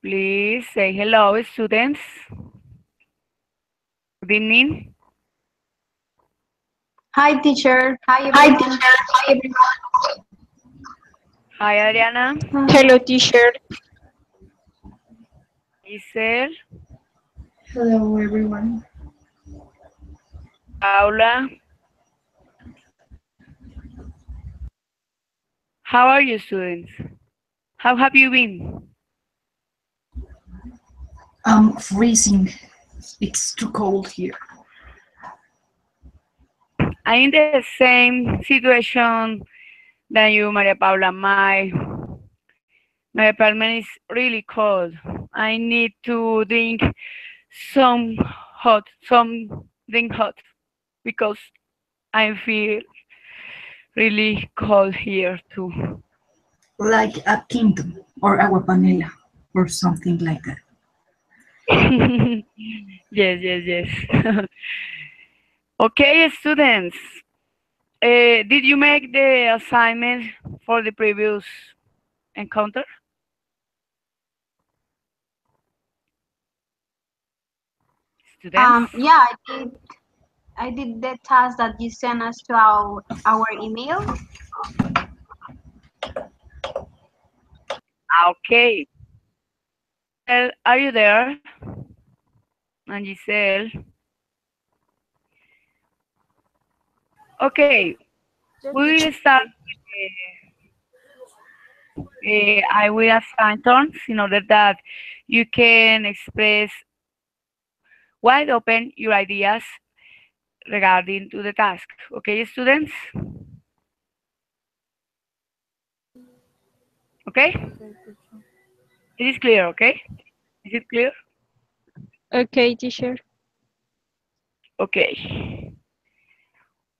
Please say hello, students. Good evening. Hi, teacher. Hi, Hi, everyone. teacher. Hi, everyone. Hi, Adriana. Hello, teacher. Giselle. Hello, everyone. Paula. How are you, students? How have you been? I'm freezing. It's too cold here. I'm in the same situation than you, Maria Paula. My apartment is really cold. I need to drink some drink hot because I feel really cold here too. Like a kingdom or agua panela or something like that. Yes, yes, yes. Okay, students. Did you make the assignment for the previous encounter? Students? Yeah, I did the task that you sent us to our email. Okay. Are you there? And Giselle. Okay, we will start. I will assign turns in order that you can express wide open your ideas regarding to the task. Okay, students? Okay? It is clear, okay? Is it clear? Okay, teacher. Okay.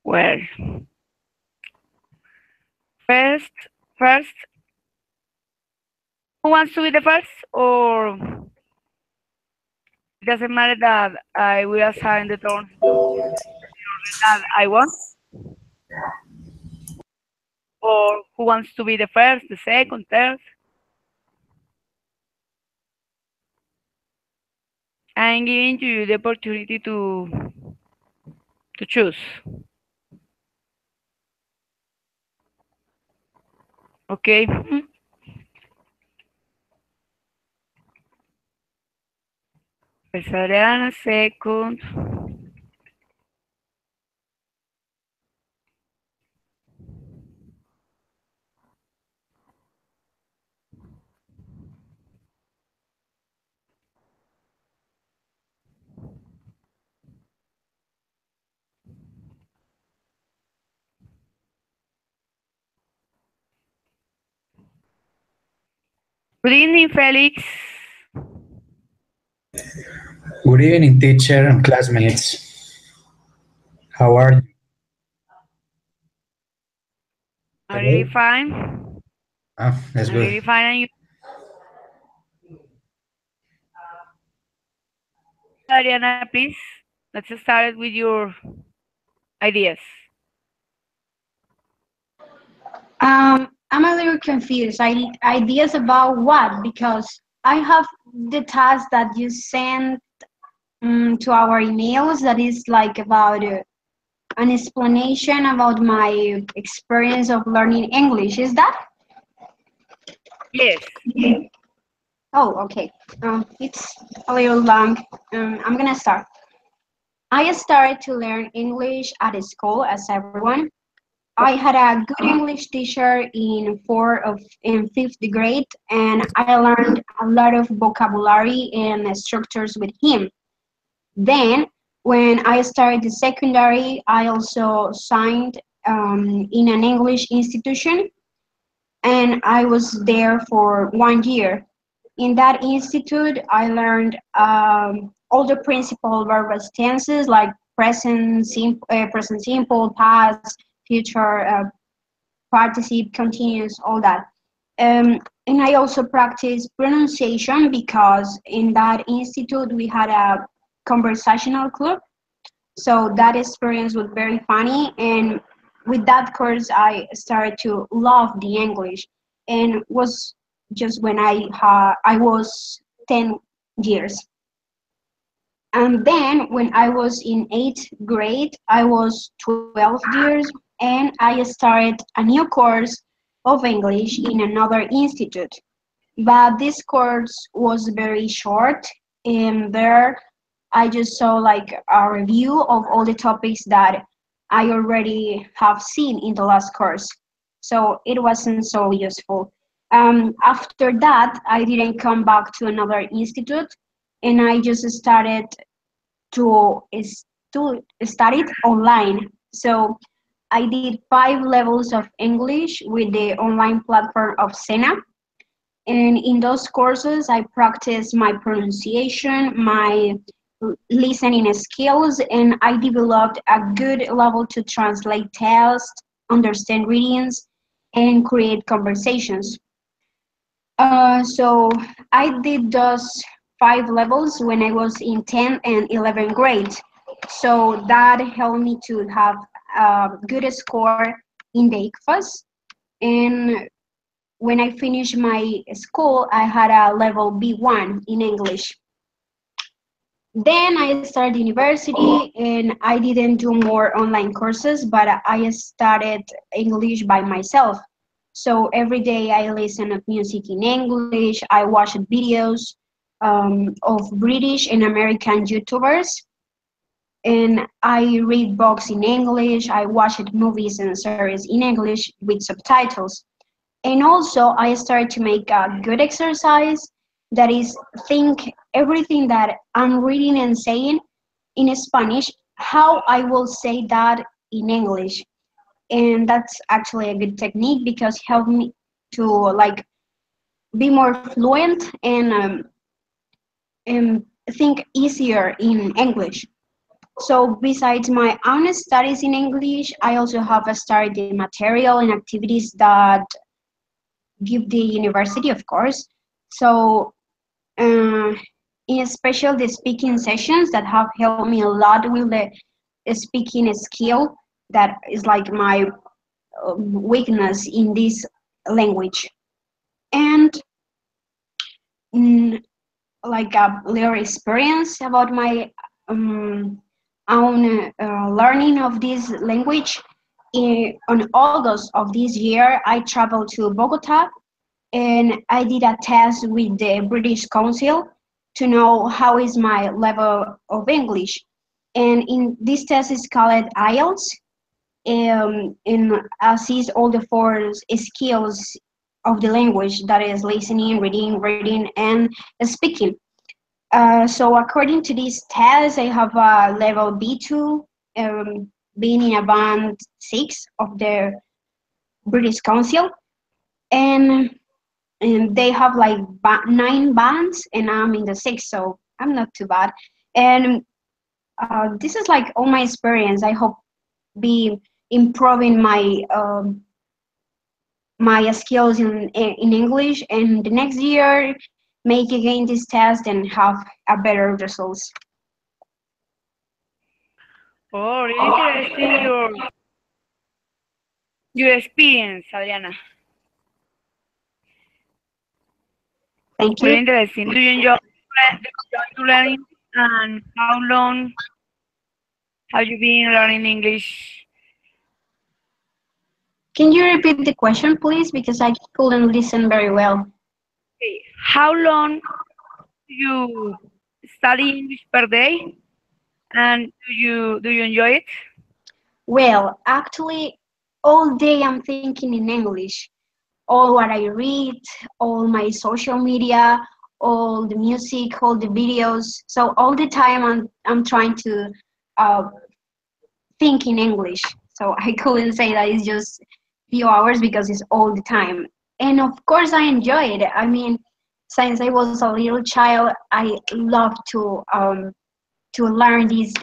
Well, first, first, who wants to be the first, or it doesn't matter that I will assign the turn that I want, or who wants to be the first, the second, third? I'm giving to you the opportunity to choose. Okay. Pues Adriana, second. Good evening, Felix. Good evening, teacher and classmates. How are you? I'm Hello? really fine. Ah, that's I'm good. really fine. And you, Adriana, please. Let's start with your ideas. I'm a little confused. Ideas about what? Because I have the task that you sent to our emails that is like about an explanation about my experience of learning English. Is that? Yes. Oh, okay. It's a little long. I'm gonna start. I started to learn English at school as everyone. I had a good English teacher in fifth grade, and I learned a lot of vocabulary and structures with him. Then, when I started the secondary, I also signed in an English institution, and I was there for 1 year. In that institute, I learned all the principal verbal tenses like present simple, past, future, participe, continuous, all that. And I also practiced pronunciation because in that institute we had a conversational club. So that experience was very funny, and with that course, I started to love the English, and was just when I was 10 years. And then when I was in 8th grade, I was 12 years and I started a new course of English in another institute. But this course was very short, and there I just saw like a review of all the topics that I already have seen in the last course. So it wasn't so useful. After that, I didn't come back to another institute, and I just started to study it online. So I did 5 levels of English with the online platform of Sena. And in those courses, I practiced my pronunciation, my listening skills, and I developed a good level to translate tests, understand readings, and create conversations. So I did those 5 levels when I was in 10th and 11th grade. So that helped me to have a good score in the ICFAS. And when I finished my school, I had a level B1 in English. Then I started university and I didn't do more online courses, but I studied English by myself. So every day I listen to music in English, I watch videos of British and American YouTubers, and I read books in English, I watch movies and series in English with subtitles. And also, I started to make a good exercise that is think everything that I'm reading and saying in Spanish, how I will say that in English. And that's actually a good technique because it helped me to like be more fluent and think easier in English. So besides my own studies in English, I also have started the material and activities that give the university, of course. So in special the speaking sessions that have helped me a lot with the speaking skill that is like my weakness in this language. And mm, like a little experience about my own learning of this language. On August of this year, I traveled to Bogota and I did a test with the British Council to know how is my level of English. And in this test is called IELTS, and sees all the 4 skills of the language, that is listening, reading, and speaking. So according to this test, I have a level B2, being in a band 6 of the British Council, and they have like 9 bands, and I'm in the 6th, so I'm not too bad. And this is like all my experience. I hope be improving my skills in English, and the next year make again this test and have a better results. Oh, really interesting your experience, Adriana. Thank Really you. interesting. Do you enjoy learning? And how long have you been learning English? Can you repeat the question, please? Because I couldn't listen very well. Okay. How long do you study English per day? And do you enjoy it? Well, actually, all day I'm thinking in English. All what I read, all my social media, all the music, all the videos. So all the time I'm trying to uh, think in English. So I couldn't say that it's just few hours because it's all the time. And of course I enjoy it. I mean, since I was a little child, I love to learn this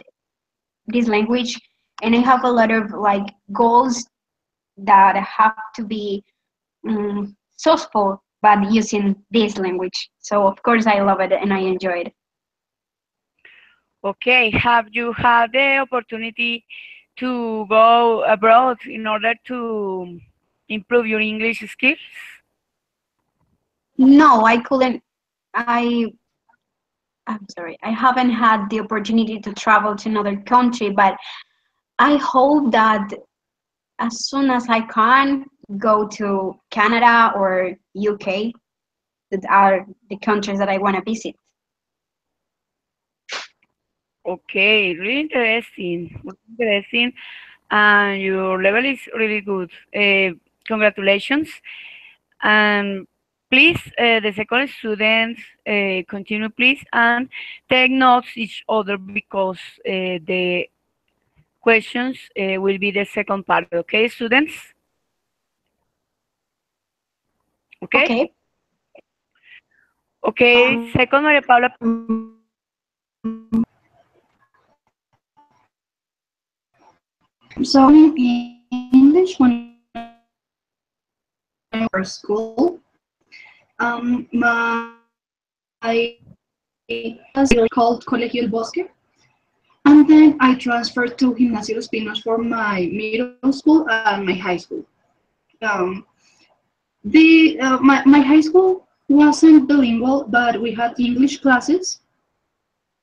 language, and I have a lot of like goals that have to be successful but using this language. So of course I love it and I enjoy it. Okay. Have you had the opportunity to go abroad in order to improve your English skills? No, I couldn't. I I'm sorry, I haven't had the opportunity to travel to another country, but I hope that as soon as I can go to Canada or UK, that are the countries that I want to visit. Okay, really interesting. Really interesting. And your level is really good. Congratulations. And please, the second students, continue, please, and take notes each other because the questions will be the second part. Okay, students? Okay? Okay. Okay, second, Maria Paula. So in English when I was school, my was called Colegio El Bosque, and then I transferred to Gimnasio Los Pinos for my middle school and my high school. Um, my high school wasn't bilingual, but we had English classes.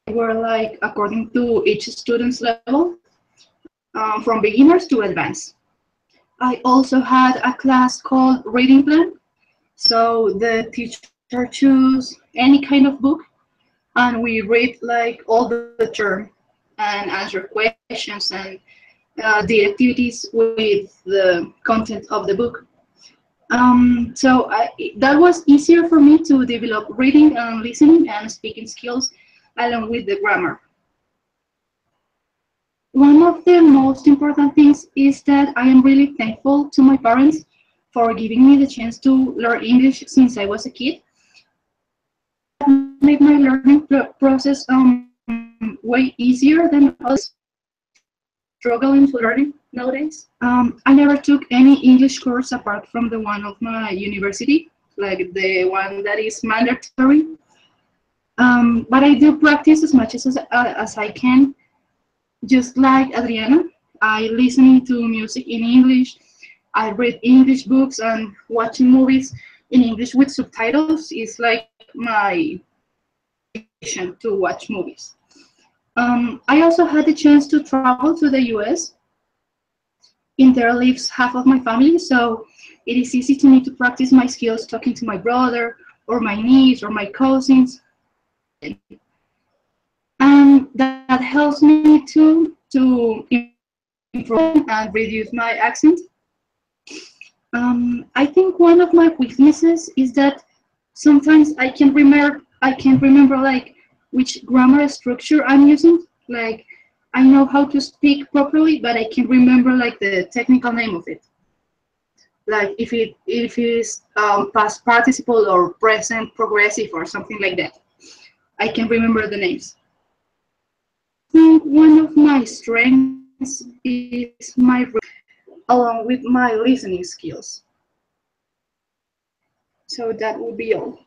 They were like according to each student's level, from beginners to advanced. I also had a class called reading plan. So the teacher choose any kind of book, and we read like all the term and answer questions and the activities with the content of the book. That was easier for me to develop reading and listening and speaking skills along with the grammar. One of the most important things is that I am really thankful to my parents for giving me the chance to learn English since I was a kid. Made my learning process way easier than others struggling to learning nowadays. I never took any English course apart from the one of my university, like the one that is mandatory. But I do practice as much as I can. Just like Adriana, I listen to music in English. I read English books, and watching movies in English with subtitles is like my passion to watch movies. I also had the chance to travel to the US. In there lives half of my family, so it is easy to me to practice my skills talking to my brother or my niece or my cousins. And that helps me to improve and reduce my accent. I think one of my weaknesses is that sometimes I can't remember like which grammar structure I'm using. Like I know how to speak properly, but I can't remember like the technical name of it. Like if it is past participle or present progressive or something like that. I can remember the names. I think one of my strengths is my along with my listening skills. So that would be all.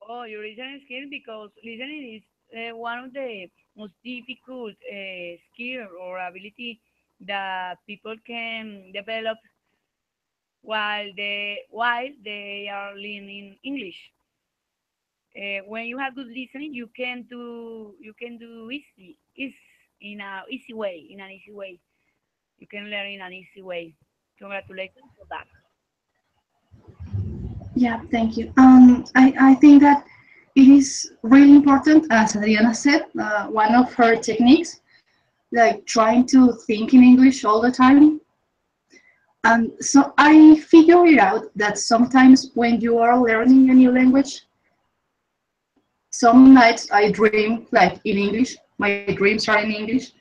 Oh, your listening skill, because listening is one of the most difficult skill or ability that people can develop while they are learning English. When you have good listening, you can do easy is in a easy way in an easy way. You can learn in an easy way. Congratulations for that. Yeah, thank you. I think that it is really important, as Adriana said, one of her techniques, like trying to think in English all the time. And so I figure it out that sometimes when you are learning a new language, some nights I dream like in English. My dreams are in English,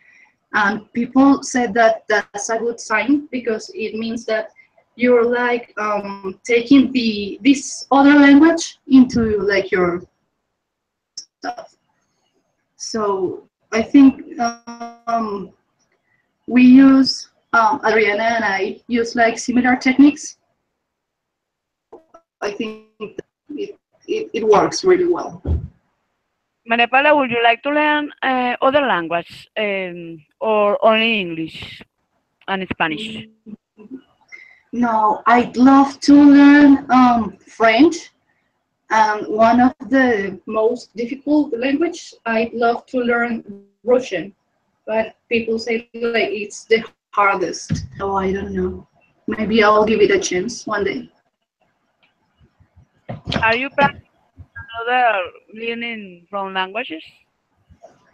and people said that that's a good sign because it means that you're like taking this other language into like your stuff. So I think we use Adriana and I use like similar techniques. I think it works really well. Maria Paula, would you like to learn other language or only English and Spanish? No, I'd love to learn French And one of the most difficult language, I love to learn Russian, but people say like it's the hardest. So I don't know. Maybe I'll give it a chance one day. Are you practicing another learning from languages?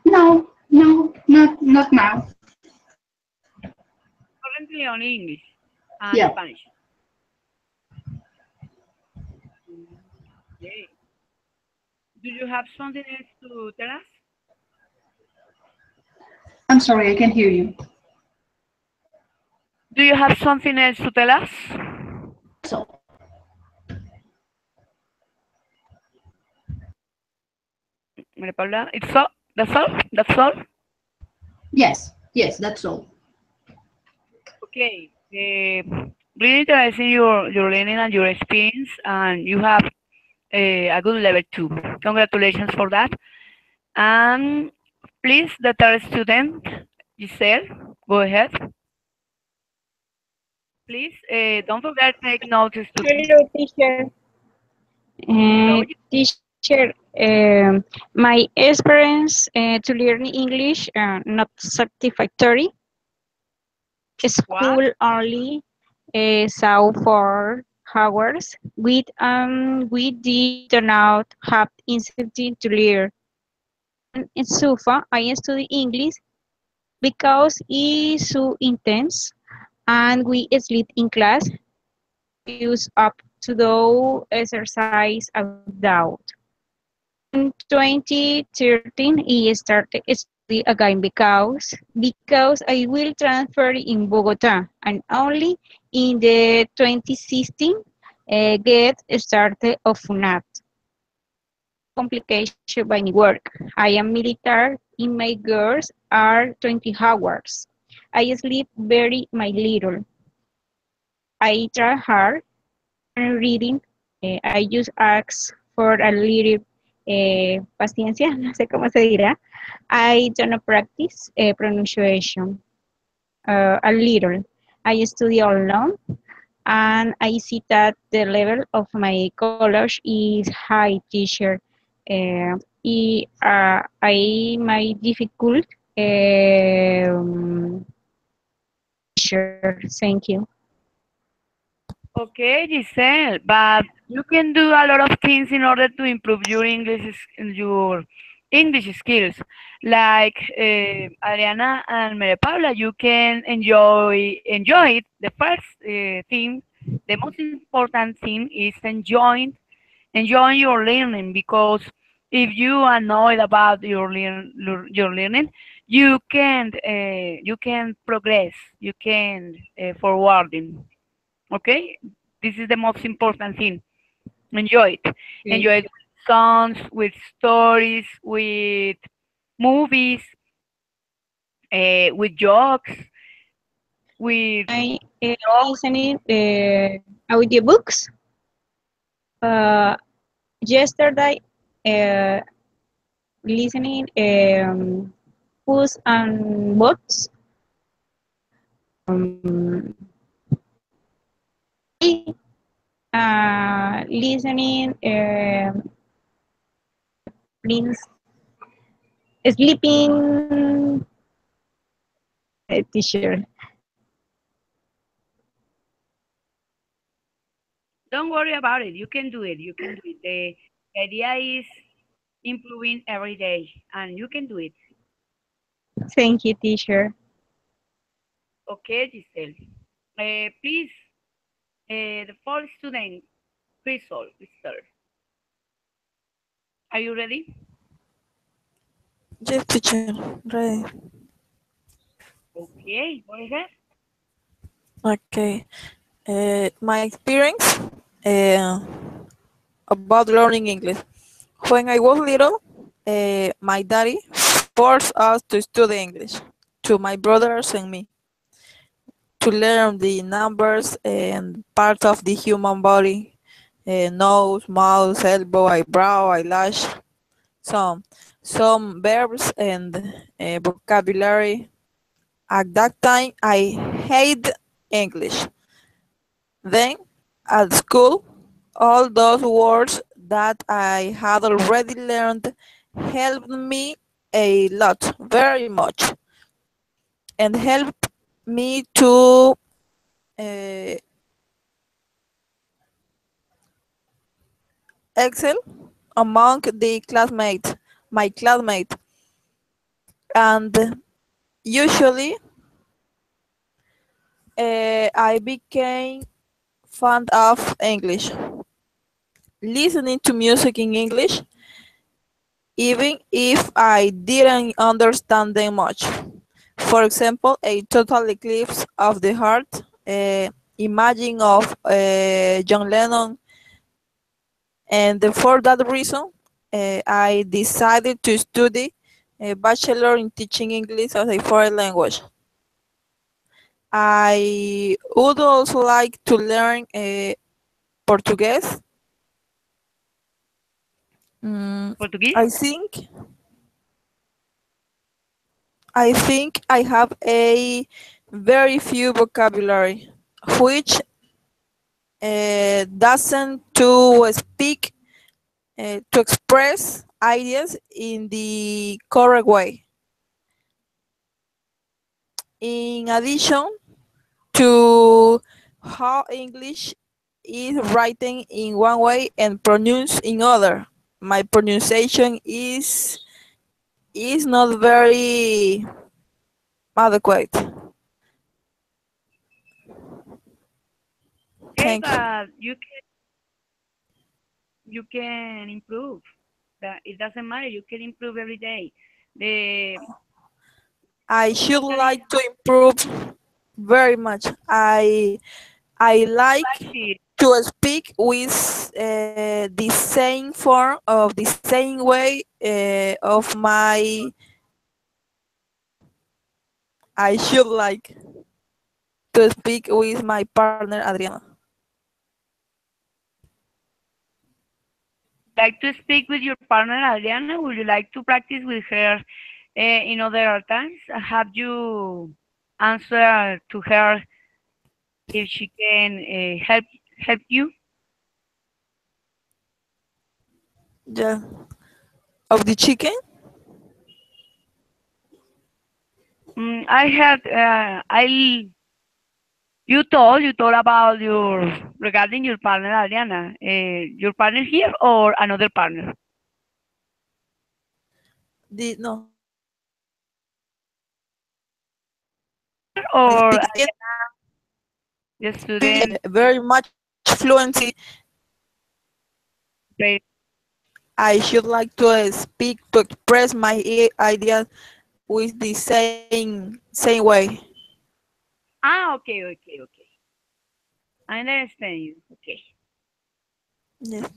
No, no, not now. Currently only English and Yeah. Spanish. Okay. Do you have something else to tell us? I'm sorry, I can't hear you. Do you have something else to tell us? That's all. Maria Paula, it's all? That's all? That's all? Yes, that's all. Okay. Really interesting your learning and your experience, and you have a good level too. Congratulations for that. And please, the third student, Giselle, go ahead. Please, don't forget to take notes, students. Hello, teacher. Hello. Teacher, my experience to learn English not satisfactory. What? School only saw 4 hours. We did not have incentive to learn. And in SUFA, I study English because it's so intense and we sleep in class. Use up to do exercise without. In 2013, I started study again because I will transfer in Bogota and only in the 2016 get started of FUNAT. Complication by my work. I am military in my girls are 20 hours. I sleep very my little. I try hard and reading. I just ask for a little paciencia, no sé cómo se dirá. I don't practice pronunciation a little. I study alone and I see that the level of my college is high teacher. I my difficult teacher. Thank you. Okay, Giselle, but you can do a lot of things in order to improve your English skills. Like Adriana and Maria Paula, you can enjoy it. The first thing, the most important thing is enjoying your learning, because if you are annoyed about your learning, you can progress, you can forwarding. Okay, this is the most important thing. Enjoy it. Okay. Enjoy it with songs, with stories, with movies, with jokes, with I listening audiobooks. Uh, Yesterday, uh, listening books and books. Um, I listening Prince sleeping teacher. don't worry about it. You can do it. You can do it. The idea is improving every day, and you can do it. Thank you, teacher. Okay, Giselle. Please, the fourth student, Crystal. Are you ready? Yes, teacher. Ready. Okay, go ahead. Okay. My experience uh, about learning English. When I was little, my daddy forced us to study English, to my brothers and me, to learn the numbers and parts of the human body, nose, mouth, elbow, eyebrow, eyelash, some, some verbs and vocabulary. At that time, I hated English. Then, at school, all those words that I had already learned helped me a lot, very much, and helped me to uh, excel among my classmates, and usually I became fond of English, listening to music in English, even if I didn't understand them much. For example, a total eclipse of the heart, Imagine of John Lennon, and for that reason, I decided to study a bachelor in teaching English as a foreign language. I would also like to learn Portuguese. Portuguese? I think I have a very few vocabulary, which doesn't to speak to express ideas in the correct way. In addition to how English is written in one way and pronounced in other, my pronunciation is not very adequate. Okay, Thank you. but you can improve. That it doesn't matter. You can improve every day. The I should study like to improve very much. I like practice. to speak with the same form of the same way of my. I should like to speak with my partner Adriana. Like to speak with your partner Adriana? Would you like to practice with her in other times? Have you answered to her if she can help you? Yeah, of the chicken. I had you told about your regarding your partner Adriana. Your partner here or anotor partner? The no, Or speaking the student? very much fluency. Grade? I should like to speak to express my ideas with the same way. Ah, okay, okay, okay. I understand you. Okay. Yes.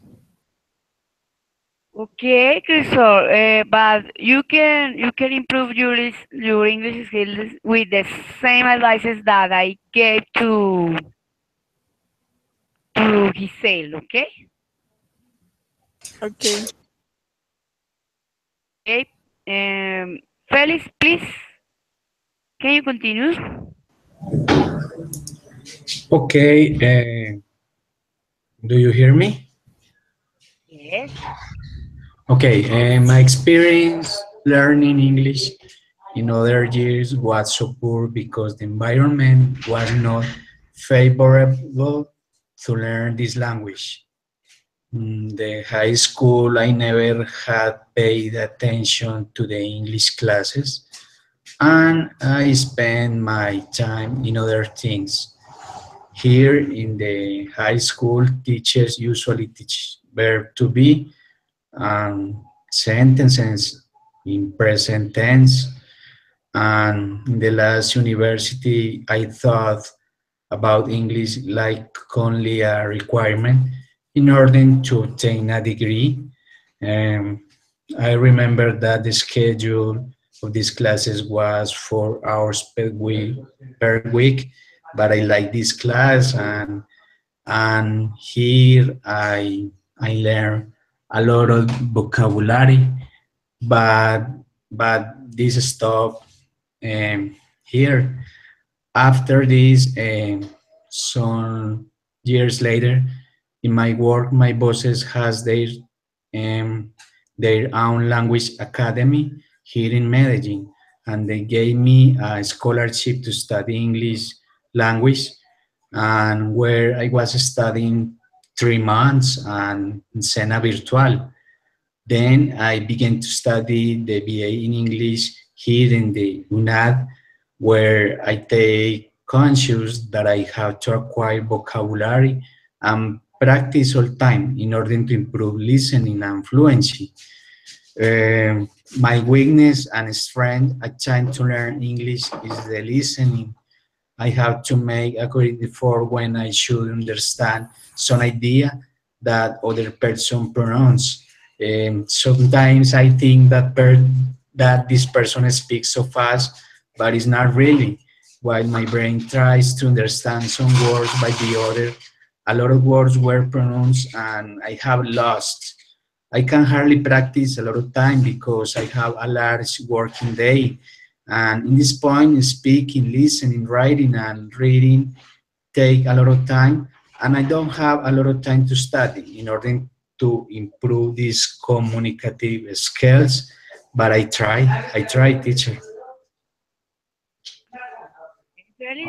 Okay, Crystal, but you can improve your English skills with the same advices that I gave to Giselle. Okay, Okay. okay. Felix, please, can you continue? Okay, do you hear me? Yes. Okay, my experience learning English in other years was so poor because the environment was not favorable to learn this language. The high school, I never had paid attention to the English classes, and I spent my time in other things. Here in the high school, teachers usually teach verb to be and sentences in present tense. And in the last university, I thought about English like only a requirement in order to obtain a degree. Um, I remember that the schedule of these classes was 4 hours per week, but I like this class, and here I learn a lot of vocabulary, but this stopped here. After this, some years later, In my work, my bosses has um, their own language academy here in Medellin, and they gave me a scholarship to study English language, and where I was studying 3 months and in Sena Virtual. Then I began to study the BA in English here in the UNAD, where I take conscious that I have to acquire vocabulary and practice all time in order to improve listening and fluency. My weakness and strength at trying to learn English is the listening. I have to make a great effort when I should understand some idea that other person pronounce. Sometimes I think that this person speaks so fast, but it's not really. While my brain tries to understand some words by the other, a lot of words were pronounced and I have lost. I can hardly practice a lot of time because I have a large working day. And in this point, speaking, listening, writing, and reading take a lot of time. And I don't have a lot of time to study in order to improve these communicative skills. But I try, teacher. Very,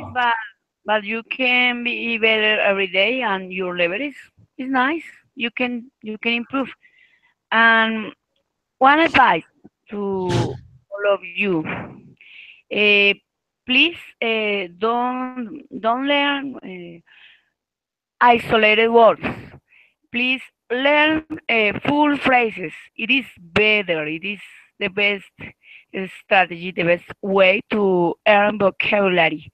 but you can be better every day, and your level is nice. You can improve. And one advice to all of you: please don't learn isolated words. Please learn full phrases. It is better. It is the best strategy, the best way to earn vocabulary.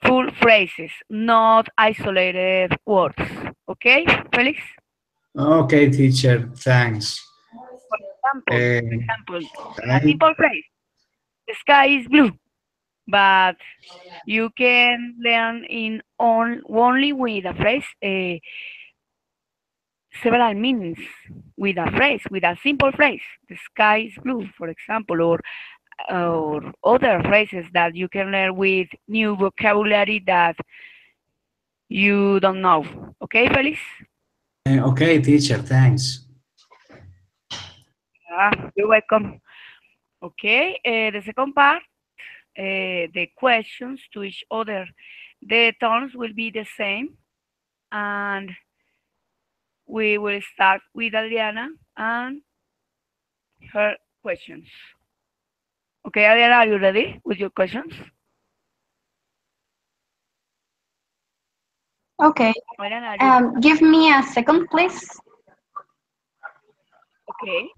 Full phrases, not isolated words. Okay, Felix? Okay, teacher, thanks. Um, For example, a I, simple phrase. The sky is blue, but you can learn in only with a phrase several meanings with a phrase, with a simple phrase. The sky is blue, for example, or other phrases that you can learn with new vocabulary that you don't know. Okay, Felix? okay, teacher, thanks. You're welcome. Okay, the second part, the questions to each other. The tones will be the same, and we will start with Adriana and her questions. Okay, Adriana, are you ready with your questions? Okay. Adriana, are you Give me a second, please. okay?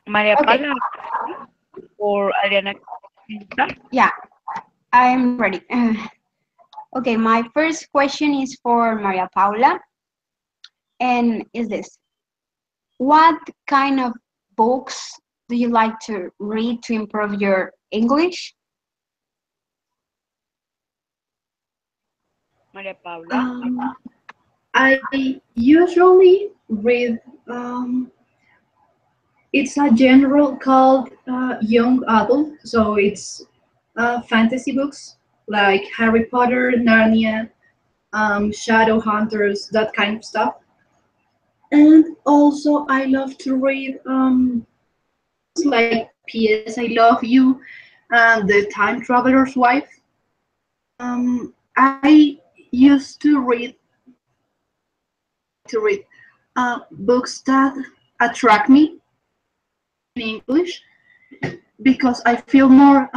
Maria Okay. Paula or Adriana? Yeah, I'm ready. Okay, my first question is for Maria Paula, and is this: what kind of books do you like to read to improve your English? Maria Paula. I usually read, it's a genre called young adult, so it's fantasy books like Harry Potter, Narnia, Shadow Hunters, that kind of stuff. And also, I love to read like P.S. I Love You and The Time Traveler's Wife. I used to read books that attract me in English because I feel more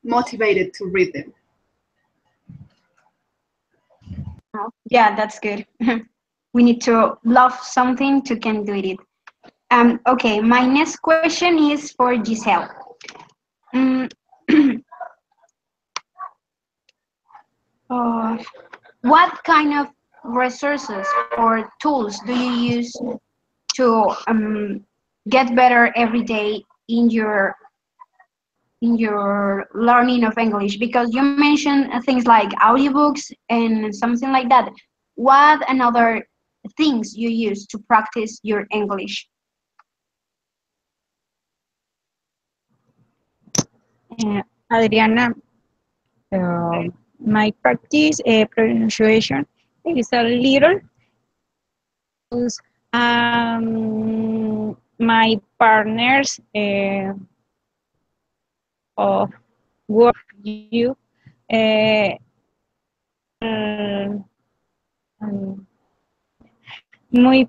motivated to read them. Oh, yeah, that's good. We need to love something to can do it. Okay, my next question is for Giselle. Mm, uh, what kind of resources or tools do you use to get better every day in your in your learning of English? Because you mentioned things like audiobooks and something like that. What another things you use to practice your English? Adriana, my practice pronunciation is a little because my partners of work you uh, um, muy,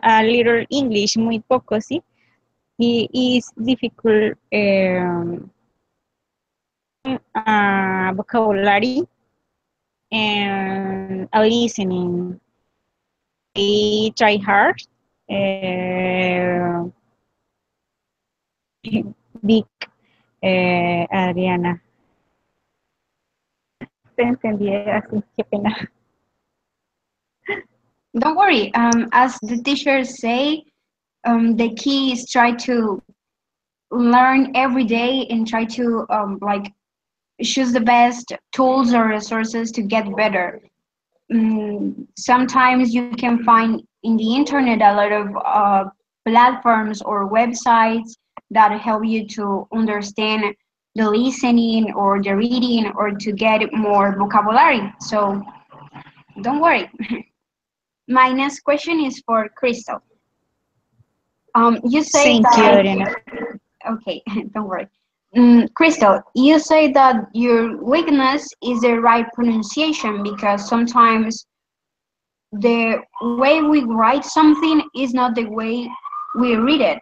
a little English, muy poco, ¿sí? It is difficult vocabulary and listening. I try hard. Uh, big Adriana. Te entendí así, qué pena. Don't worry. As the teachers say, the key is try to learn every day and try to like choose the best tools or resources to get better. Sometimes you can find in the internet a lot of platforms or websites that help you to understand the listening or the reading or to get more vocabulary. So don't worry. My next question is for Crystal. You say Thank you, that, Adriana. okay, don't worry. Crystal, you say that your weakness is the right pronunciation because sometimes the way we write something is not the way we read it.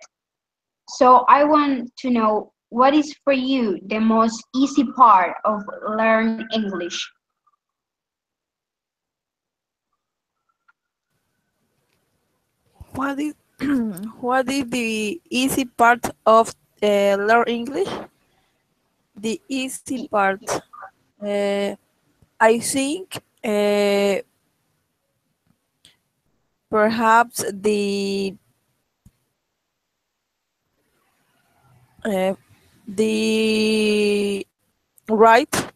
So I want to know what is for you the most easy part of learn English? What is what is the easy part of learn English? The easy part, I think, perhaps uh, the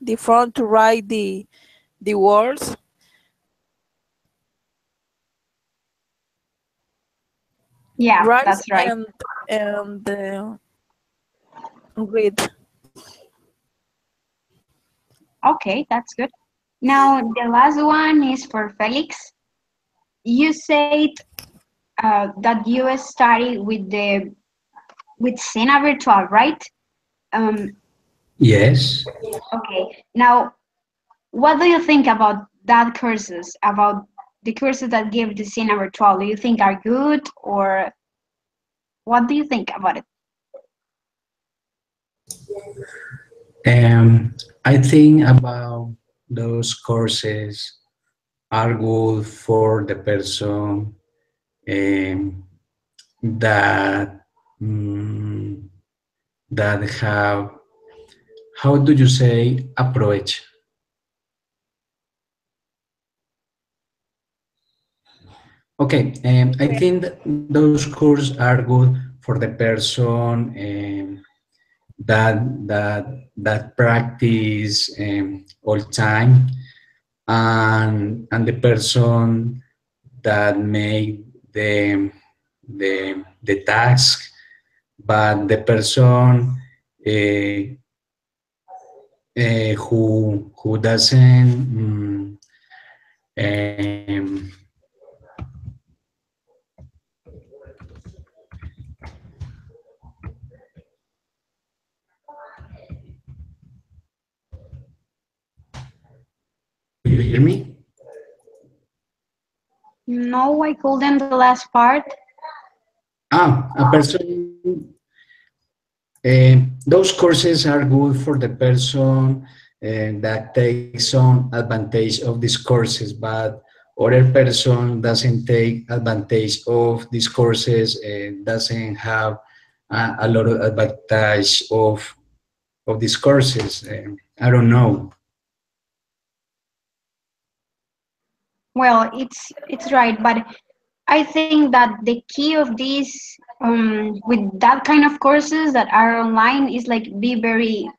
the front to write the words. Yeah, Write that's right. and read. Okay, that's good. Now the last one is for Felix. You said that you study with Sena Virtual, right? Um, Yes. okay. Now, what do you think about that courses? About the courses that give the Sena Virtual? Do you think are good, or what do you think about it? I think about those courses are good for the person um, that that have, how do you say, approach. Okay, I think that those courses are good for the person that practice all time, and the person that make the task, but the person who doesn't do you hear me? No, I couldn't the last part. A person, those courses are good for the person that takes some advantage of these courses, but other person doesn't take advantage of these courses and doesn't have a lot of advantage of these courses. I don't know. Well, it's right, but I think that the key of this, with that kind of courses that are online, is like be very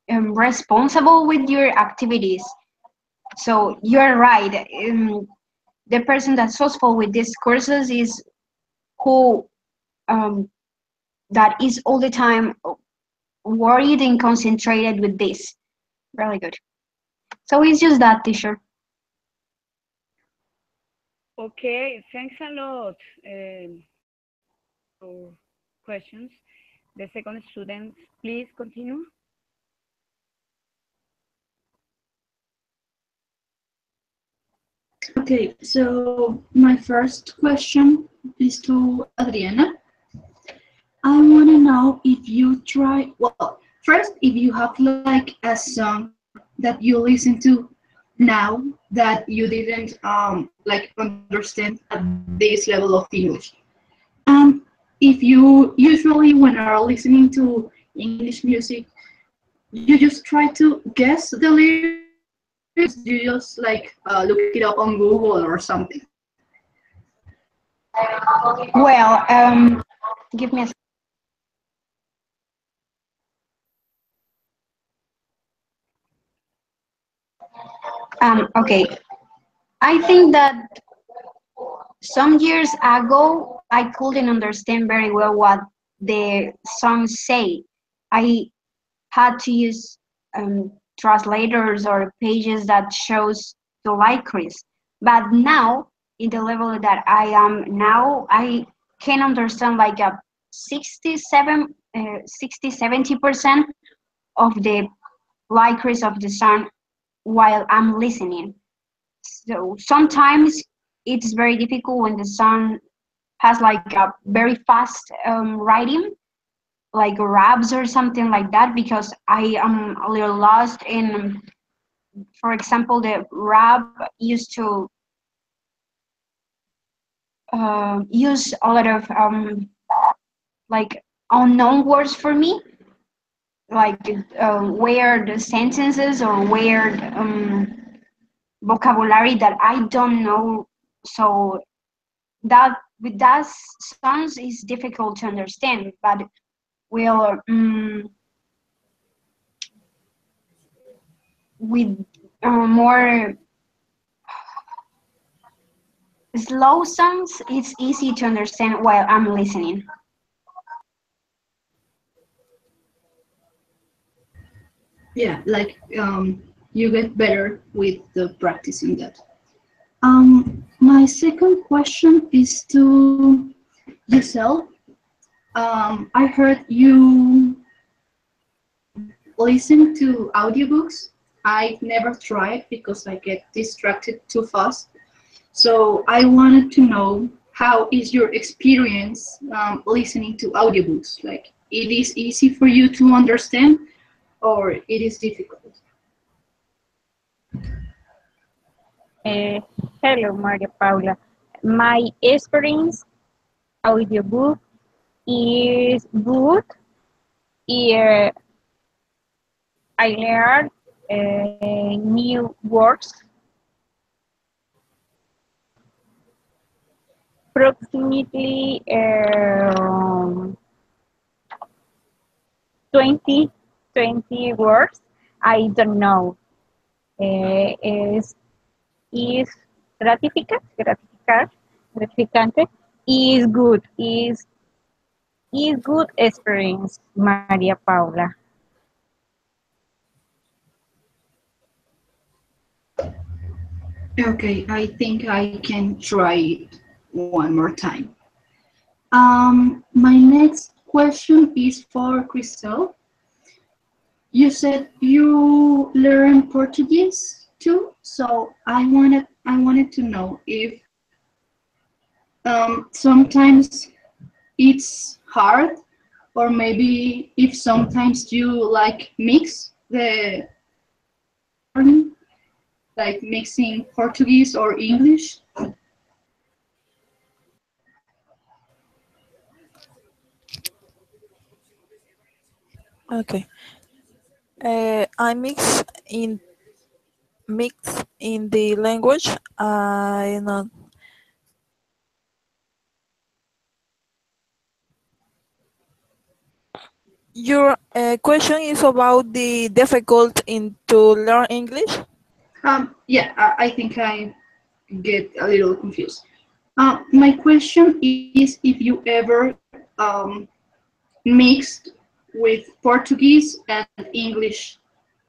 responsible with your activities. So you're right. The person that's successful with these courses is who um, that is all the time worried and concentrated with this. Really good. So it's just that, teacher. Okay, thanks a lot for questions. The second student, please continue. Okay, so my first question is to Adriana. I want to know if you try, well, first, if you have like a song that you listen to now that you didn't like understand at this level of English. And if you usually, when are listening to English music, you just try to guess the lyrics, you just like look it up on Google or something. Well, give me a okay. I think that some years ago I couldn't understand very well what the songs say. I had to use translators or pages that shows the lyrics. But now, in the level that I am now, I can understand like a 70% of the lyrics of the song while I'm listening. So sometimes it's very difficult when the song has like a very fast writing, like raps or something like that, because I am a little lost in, for example, the rap used to use a lot of like unknown words for me, like weird sentences or weird vocabulary that I don't know. So that with that songs is difficult to understand, but will with more slow songs, it's easy to understand while I'm listening. Yeah, like you get better with the practicing that. My second question is to Giselle. I heard you listen to audiobooks. I never tried because I get distracted too fast. So I wanted to know, how is your experience listening to audiobooks? Like, it is easy for you to understand, or it is difficult? Uh, Hello, Maria Paula. My experience audiobook is good. Yeah, I learned new words. Approximately 20, 20 words. I don't know. Is gratificante, is good, is good experience, Maria Paula. Okay, I think I can try it one more time. My next question is for Crystal. You said you learn Portuguese too, so I wanted to know if sometimes it's hard, or maybe if sometimes you like mix the learning, like mixing Portuguese or English. Okay. I mix in the language. I know Your question is about the difficult in to learn English. Yeah, I think I get a little confused. My question is if you ever mixed with Portuguese and English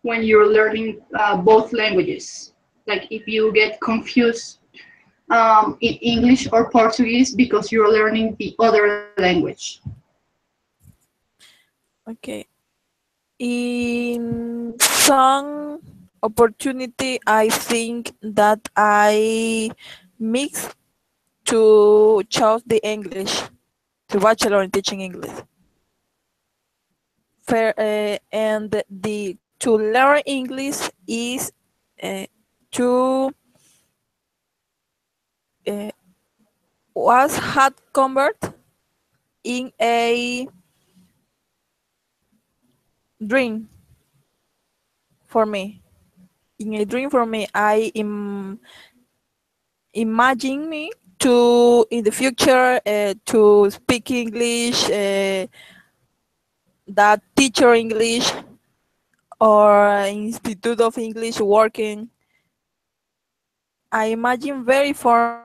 when you're learning both languages. Like if you get confused in English or Portuguese because you're learning the other language. Okay. In some opportunity, I think that I mix to choose the English, to bachelor in teaching English. And the to learn English is to uh, was had convert in a dream for me. In a dream for me, I imagine me to in the future to speak English, that teacher English or Institute of English working. I imagine very formed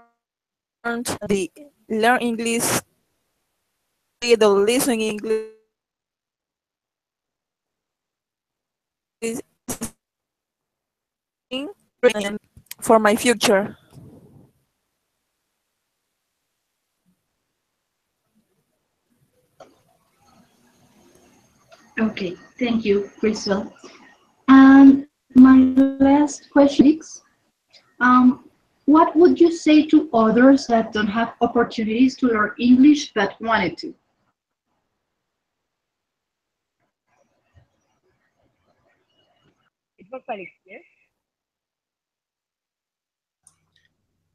the learn English, the listen English for my future. Okay, thank you, Crystal. And my last question is, what would you say to others that don't have opportunities to learn English but wanted to? It's for Felix, yes?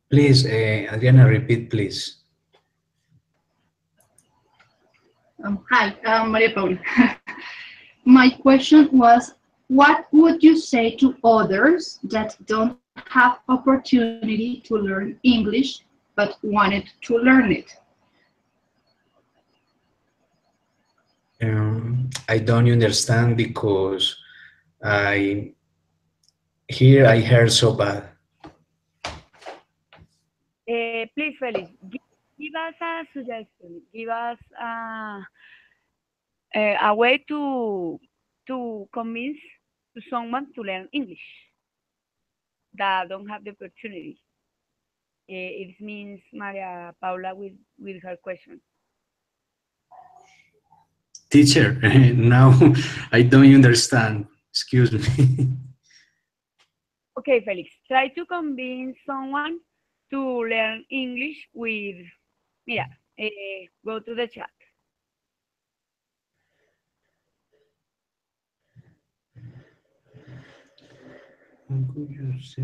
Please, Adriana, repeat, please. Hi, Maria Paula. My question was, what would you say to others that don't have opportunity to learn English but wanted to learn it? I don't understand because I here I heard so bad. Please, Felix, give us a suggestion. Give us a way to convince to someone to learn English that don't have the opportunity. It means Maria Paula with her question. Teacher, now I don't understand. Excuse me. Okay, Felix, try to convince someone to learn English with, mira, go to the chat. How could you say?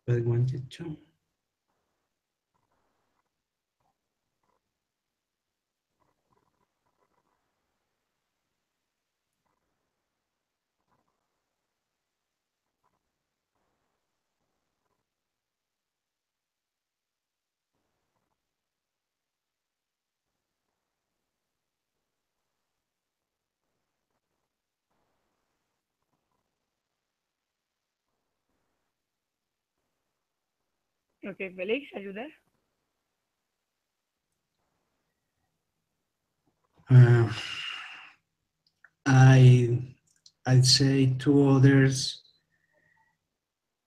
But wanted to. Okay, Felix, are you there? Uh, I'd say to others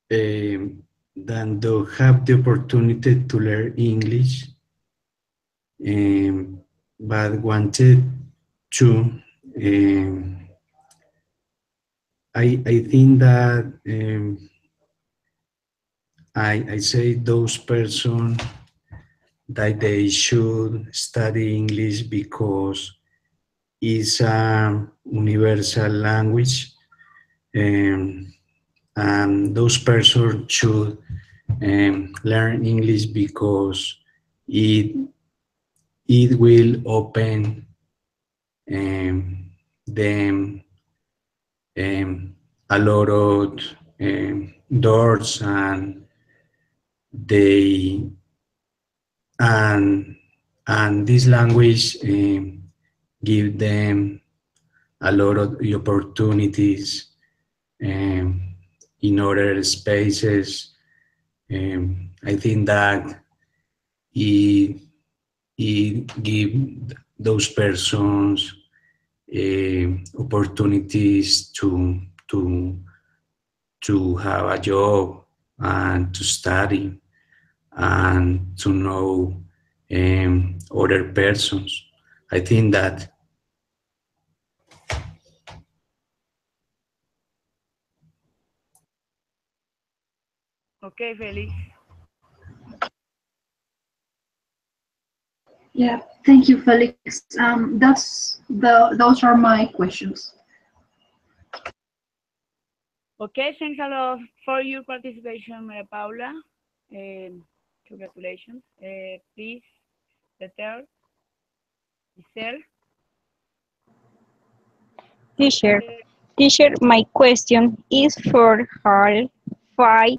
that don't have the opportunity to learn English, but wanted to. Um, I think that I say those persons that they should study English because it's a universal language, and those persons should learn English because it it will open them a lot of doors, and they and this language give them a lot of opportunities in other spaces. I think that it give those persons opportunities to have a job and to study and to know other persons. I think that Okay, Felix. Yeah, thank you, Felix. Those are my questions. Okay, thanks a lot for your participation, Maria Paula. Congratulations. Please, the third, Giselle. Teacher, my question is for her 5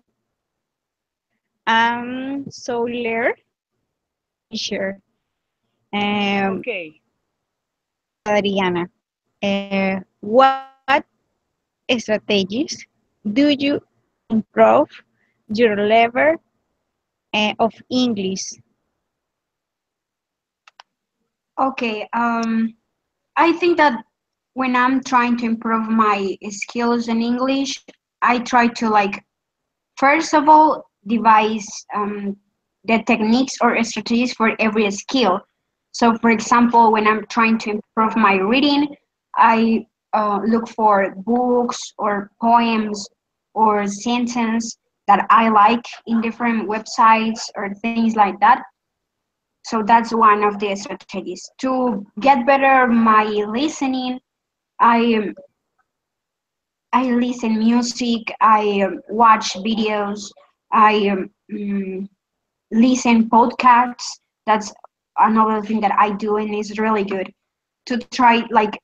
solar teacher. Okay. Adriana, what strategies do you improve your level of English? Okay, I think that when I'm trying to improve my skills in English, I try to like, first of all, devise the techniques or strategies for every skill. So, for example, when I'm trying to improve my reading, I look for books or poems or sentence that I like in different websites or things like that. So that's one of the strategies. To get better my listening, I listen music, I watch videos, I listen podcasts. That's another thing that I do and is really good to try like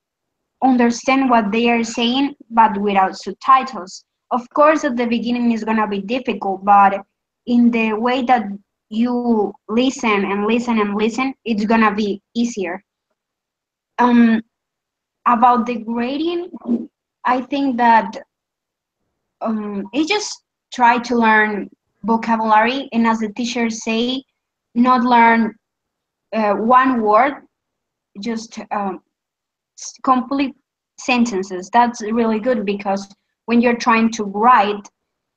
understand what they are saying but without subtitles. Of course at the beginning is gonna be difficult, but in the way that you listen and listen and listen, it's gonna be easier. Um, about the grading, I think that it just try to learn vocabulary and as the teacher say, not learn one word, just complete sentences. That's really good because when you're trying to write,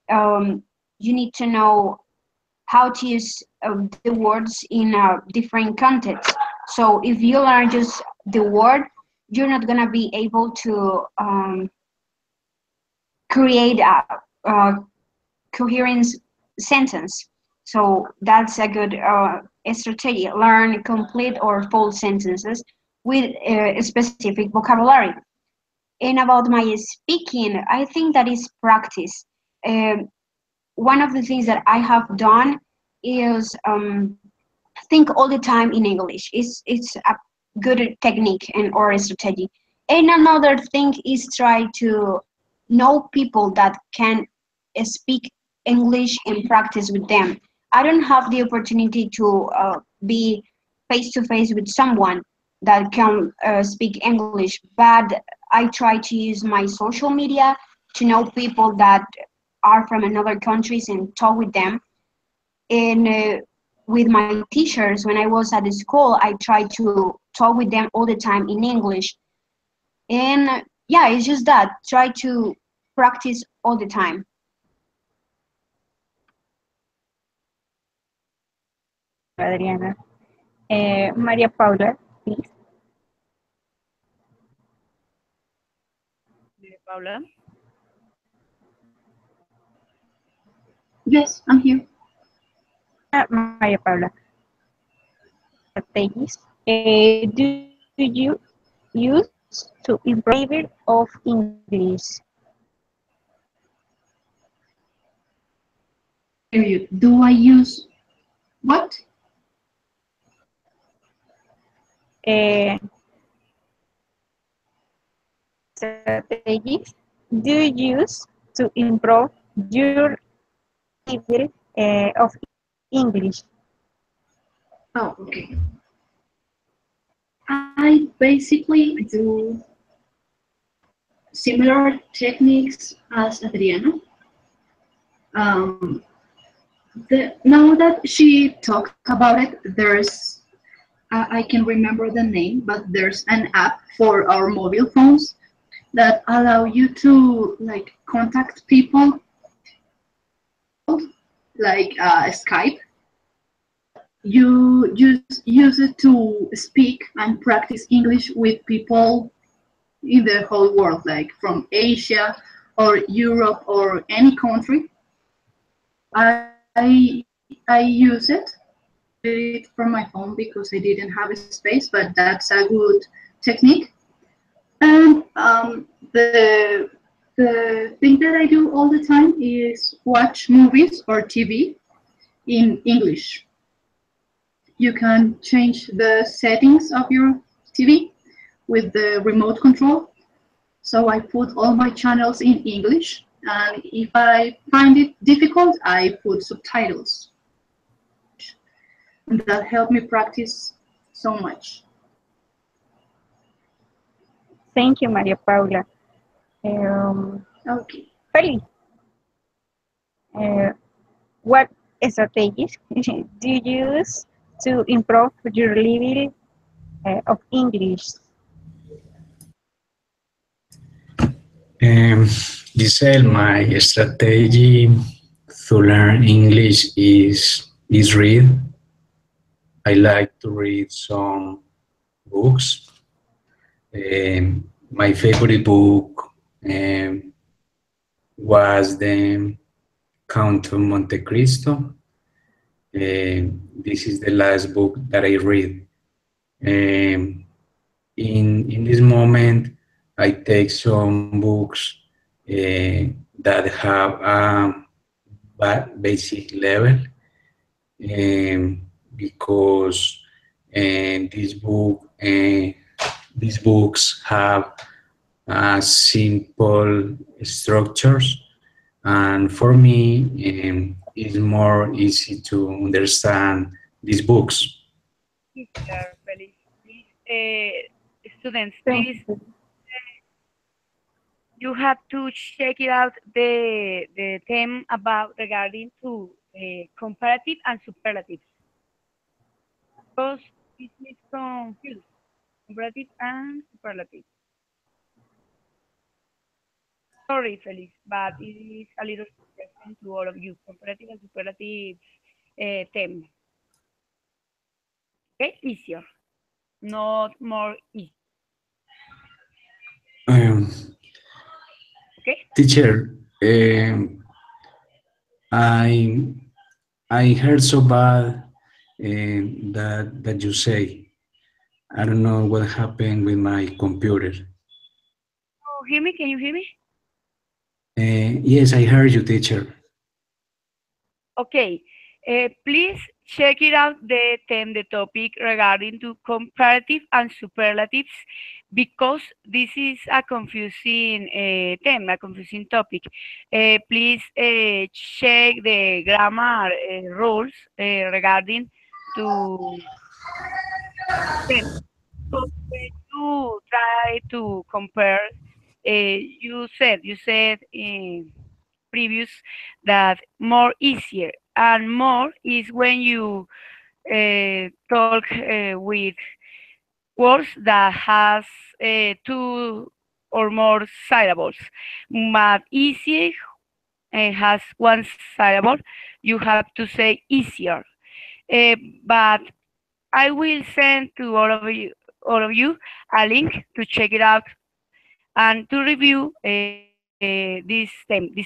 you need to know how to use the words in different contexts. So if you learn just the word, you're not gonna be able to create a coherent sentence. So that's a good strategy. Learn complete or full sentences with a specific vocabulary. And about my speaking, I think that is practice. Um, One of the things that I have done is think all the time in English. It's a good technique and or strategy. And another thing is try to know people that can speak English and practice with them. I don't have the opportunity to be face to face with someone that can speak English, but I try to use my social media to know people that are from another countries and talk with them. And with my teachers, when I was at the school, I tried to talk with them all the time in English. And yeah, it's just that. Try to practice all the time. Adriana. Maria Paula, please. Maria Paula. Yes, I'm here. Maria Paula. Strategies do you use to improve it of English? Period. Do I use what? Uh, Strategies do you use to improve your level of English? Oh, okay. I basically do similar techniques as Adriana. Um, now that she talked about it, I can remember the name, but there's an app for our mobile phones that allow you to like contact people like Skype. You just use it to speak and practice English with people in the whole world, like from Asia or Europe or any country. I use it. I did it from my phone because I didn't have a space, but that's a good technique. And the thing that I do all the time is watch movies or TV in English. You can change the settings of your TV with the remote control. So I put all my channels in English, and if I find it difficult, I put subtitles. And that helped me practice so much. Thank you, Maria Paula. Okay. Felix, uh, what strategies do you use to improve your level of English? Giselle, my strategy to learn English is read. I like to read some books. My favorite book was the Count of Monte Cristo. This is the last book that I read. In this moment, I take some books that have a basic level because this book these books have simple structures, and for me it's more easy to understand these books. Teacher, Felix, please, students, Thank please, you. you have to check it out the theme about regarding to comparative and superlatives. Because it is confused, comparative and superlative. Sorry, Felix, but it is a little different to all of you. Comparative and superlative theme. Okay, easier, not more easy. Um, Okay. Teacher, I I heard so bad that you say. I don't know what happened with my computer. Oh, hear me? Can you hear me? Yes, I heard you, teacher. Okay, please check it out the theme, the topic regarding to comparative and superlatives, because this is a confusing theme, a confusing topic. Please check the grammar rules regarding to them. So when you try to compare, you said in previous that more easier, and more is when you talk with words that has two or more syllables. But easier has one syllable. You have to say easier. Uh, but I will send to all of you a link to check it out and to review this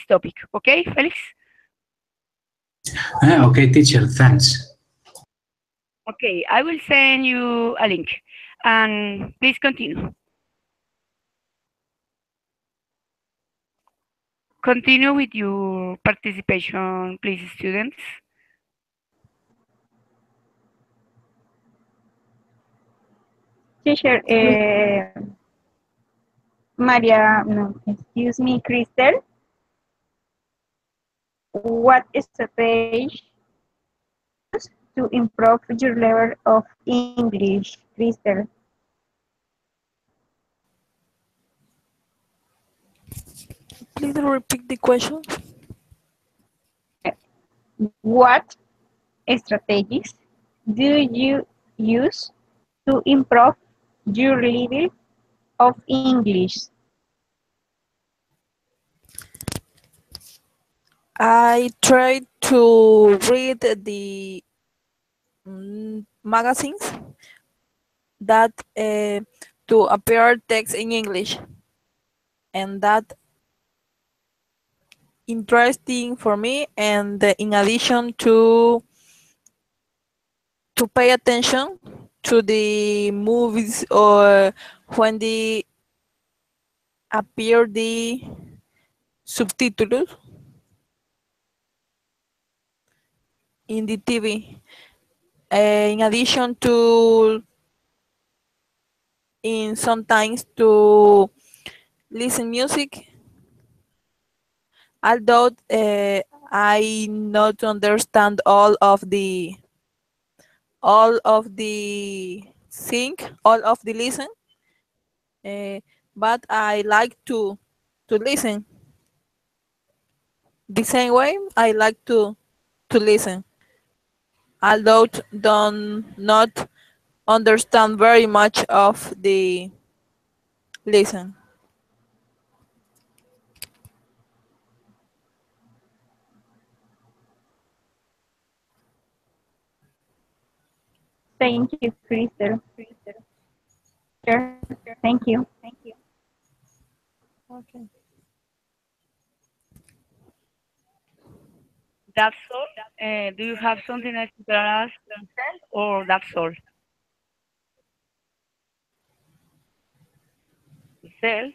topic. Okay, Felix? Okay, teacher, thanks. Okay, I will send you a link, and please continue. Continue with your participation, please, students. Teacher, Maria, no, excuse me, Crystal, what strategy to improve your level of English, Crystal? Please repeat the question. What strategies do you use to improve your level of English? I try to read the magazines that to appear text in English, and that interesting for me. And in addition to pay attention to the movies, or when they appear the subtitles in the TV. In addition to in sometimes to listen music, although I not understand all of the sing, all of the listen, uh, but I like to listen the same way. I like to listen, although don't not understand very much of the listen. Thank you, Crystal. Sure. Thank you. Okay. That's all. Do you have something else to tell us, or that's all? Sel?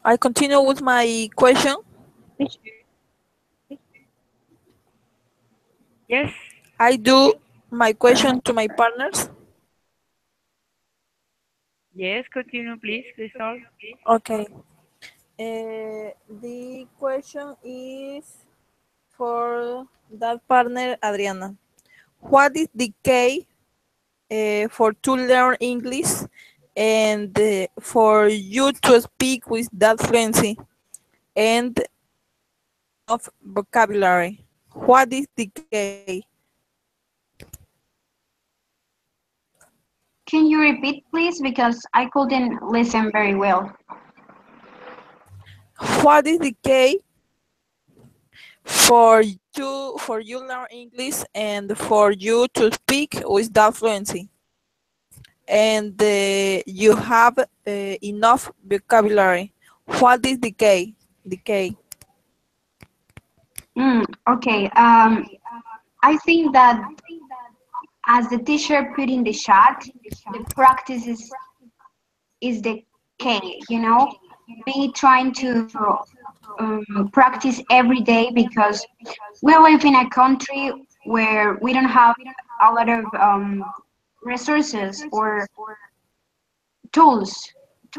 I continue with my question. Yes. I do my question to my partners. Yes, continue, please, Crystal. Okay. The question is for that partner, Adriana. What is the key for to learn English and for you to speak with that fluency and of vocabulary? What is the key? Can you repeat, please? Because I couldn't listen very well. What is the key for you learn English and for you to speak with that fluency, and you have enough vocabulary? What is the key? The key. Okay. I think that as the teacher put in the chat, the practice is the key. You know, be trying to practice every day because we live in a country where we don't have a lot of resources or tools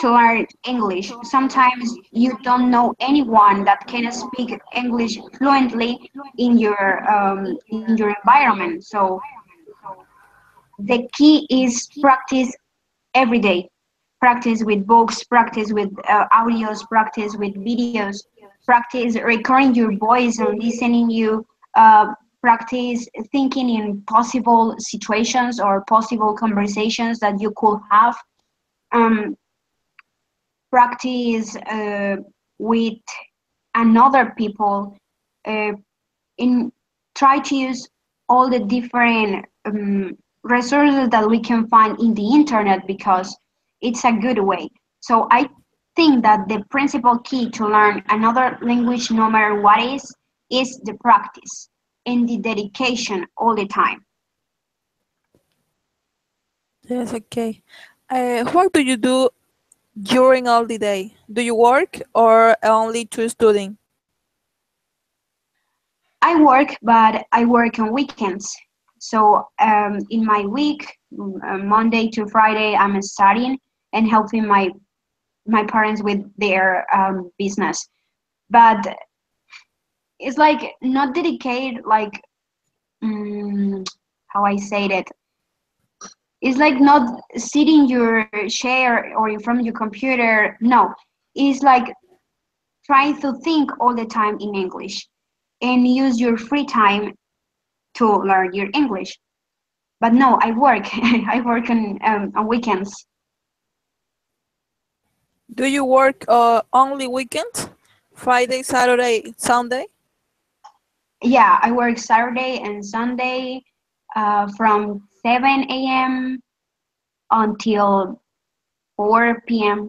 to learn English. Sometimes you don't know anyone that can speak English fluently in your environment. So the key is practice every day. Practice with books, practice with audios, practice with videos, practice recording your voice and listening you, practice thinking in possible situations or possible conversations that you could have. Um, Practice with another people, uh, in try to use all the different resources that we can find in the internet because it's a good way. So I think that the principal key to learn another language, no matter what is the practice and the dedication all the time. Yes, okay. What do you do during all the day? Do you work or only to studying? I work, but I work on weekends. So in my week, Monday to Friday, I'm studying and helping my parents with their business. But it's like not dedicated like how I say it. It's like not sitting your chair or in front of your computer. No, it's like trying to think all the time in English and use your free time to learn your English. But no, I work. I work on weekends. Do you work only weekends? Friday, Saturday, Sunday? Yeah, I work Saturday and Sunday from 7 a.m. until 4 p.m.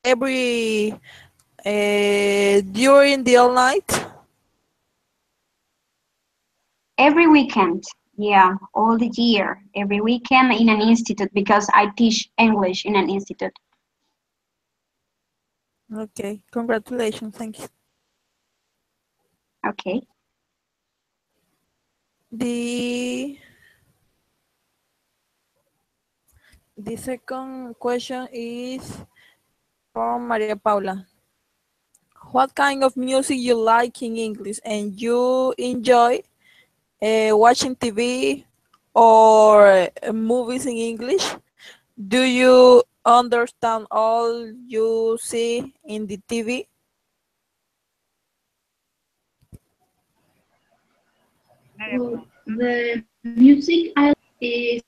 Every during the all night? Every weekend. Yeah, all the year. Every weekend in an institute because I teach English in an institute. Okay, congratulations, thank you. Okay. The second question is from Maria Paula. What kind of music you like in English and you enjoy watching TV or movies in English? Do you understand all you see in the TV? Well, the music I like is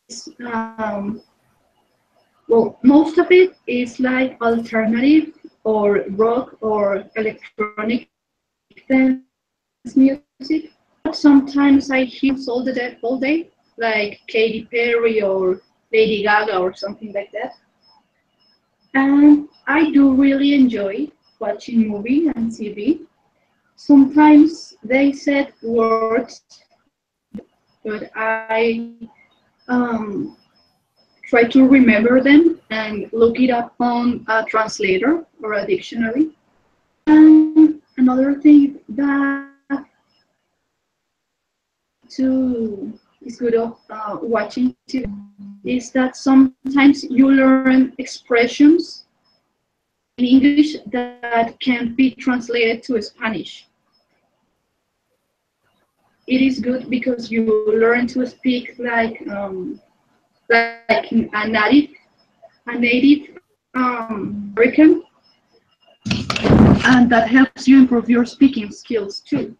well, most of it is like alternative or rock or electronic dance music. But sometimes I hear all day, like Katy Perry or Lady Gaga or something like that. And I do really enjoy watching movie and TV. Sometimes they said words, but I um, try to remember them and look it up on a translator or a dictionary. And another thing that to is good of watching TV is that sometimes you learn expressions in English that can't be translated to Spanish. It is good because you learn to speak like a native American, and that helps you improve your speaking skills too.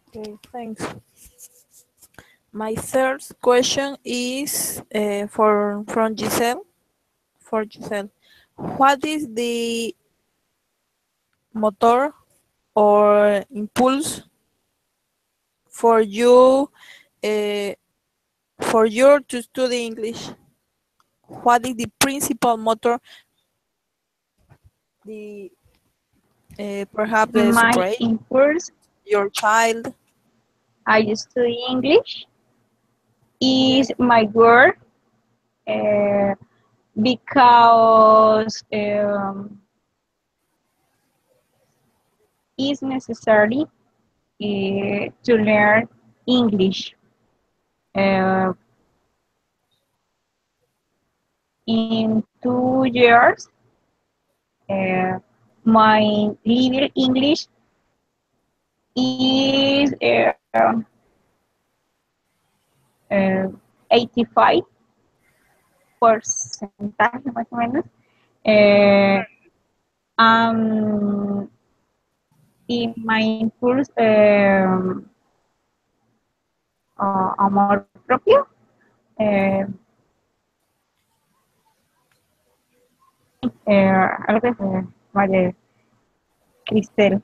Okay, thanks. My third question is from Giselle. For Giselle, what is the motor or impulse for you uh, to study English? What is the principal motor? The perhaps the My brain, impulse, your child. I study English, Yes. is my work uh, because it's necessary to learn English. Uh, in 2 years, uh, my level English is 85 porcentaje más o menos. Um, y my impulse amor propio. Algo que se vale, Cristel.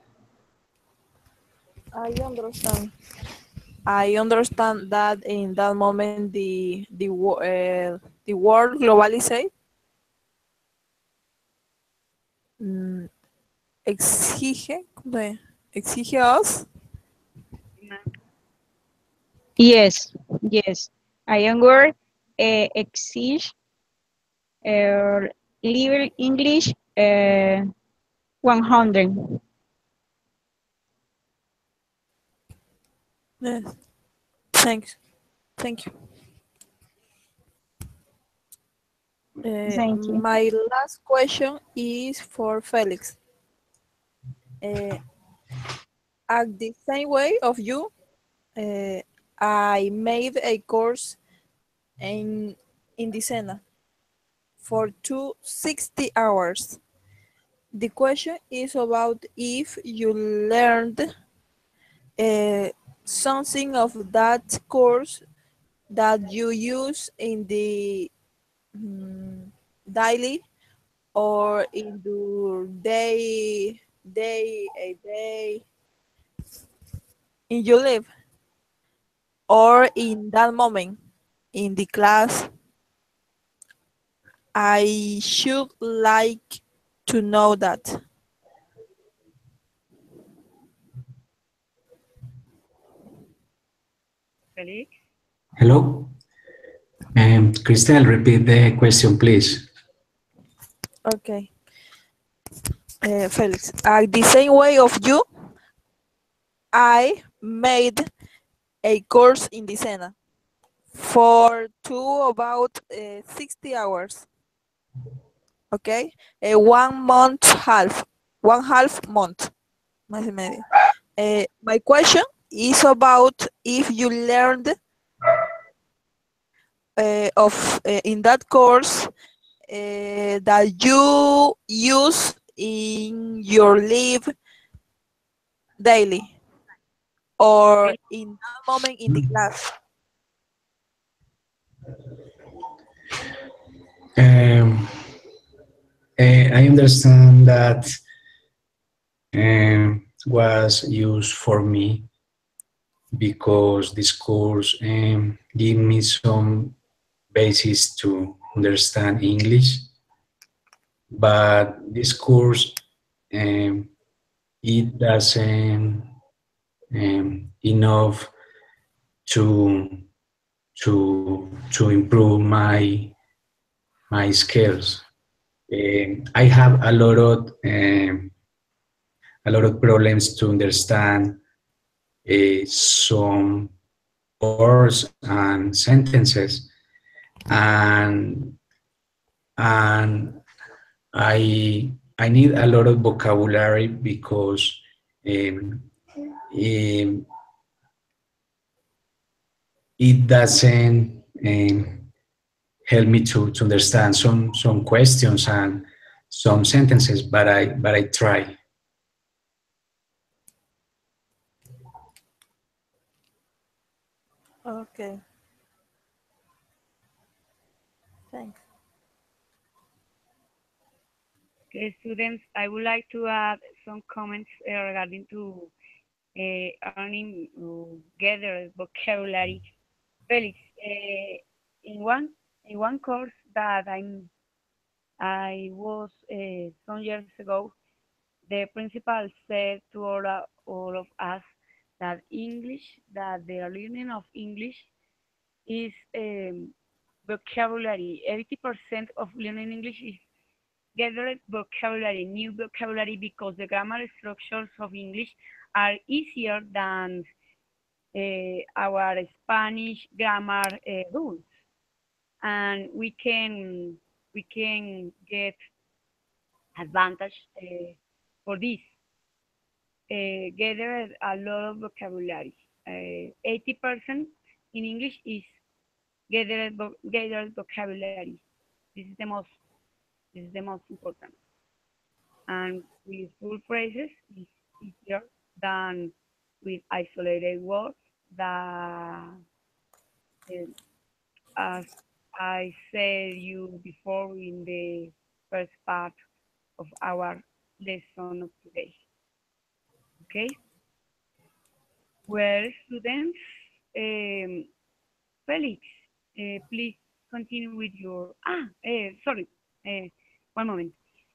I understand. I understand that in that moment the world globalized mm, exige us. Yes, yes. I am word exige level English 100. Yes. Thanks. Thank you. Thank you. My last question is for Felix. At the same way of you, I made a course in Indicena for 260 hours. The question is about if you learned something of that course that you use in the daily or in the day in your life or in that moment in the class. I should like to know that. Felix? Hello? Christelle, repeat the question, please. Okay. Felix, the same way of you, I made a course in Decena for about 60 hours. Okay, a 1 month half, 1/2 month. Mes y medio. My question is about if you learned in that course that you use in your life daily or in that moment in the class. Um, I understand that was used for me because this course give me some basis to understand English, but this course it doesn't enough to to improve my skills. I have a lot of problems to understand some words and sentences, and and I need a lot of vocabulary because um, um, it doesn't help me to understand some questions and some sentences, but I try. Okay, thanks. Okay, students, I would like to add some comments regarding to earning gather vocabulary. Felix, in one course that I was some years ago, the principal said to all of us that the learning of English is vocabulary. 80% of learning English is gathered vocabulary, new vocabulary, because the grammar structures of English are easier than our Spanish grammar rules, and we can get advantage for this. Gather a lot of vocabulary. 80% in English is gathered vocabulary. This is the most important. And with full phrases, it's easier than with isolated words that, as I said you before in the first part of our lesson of today. Okay? Well, students, Felix, please continue with your, sorry, one moment.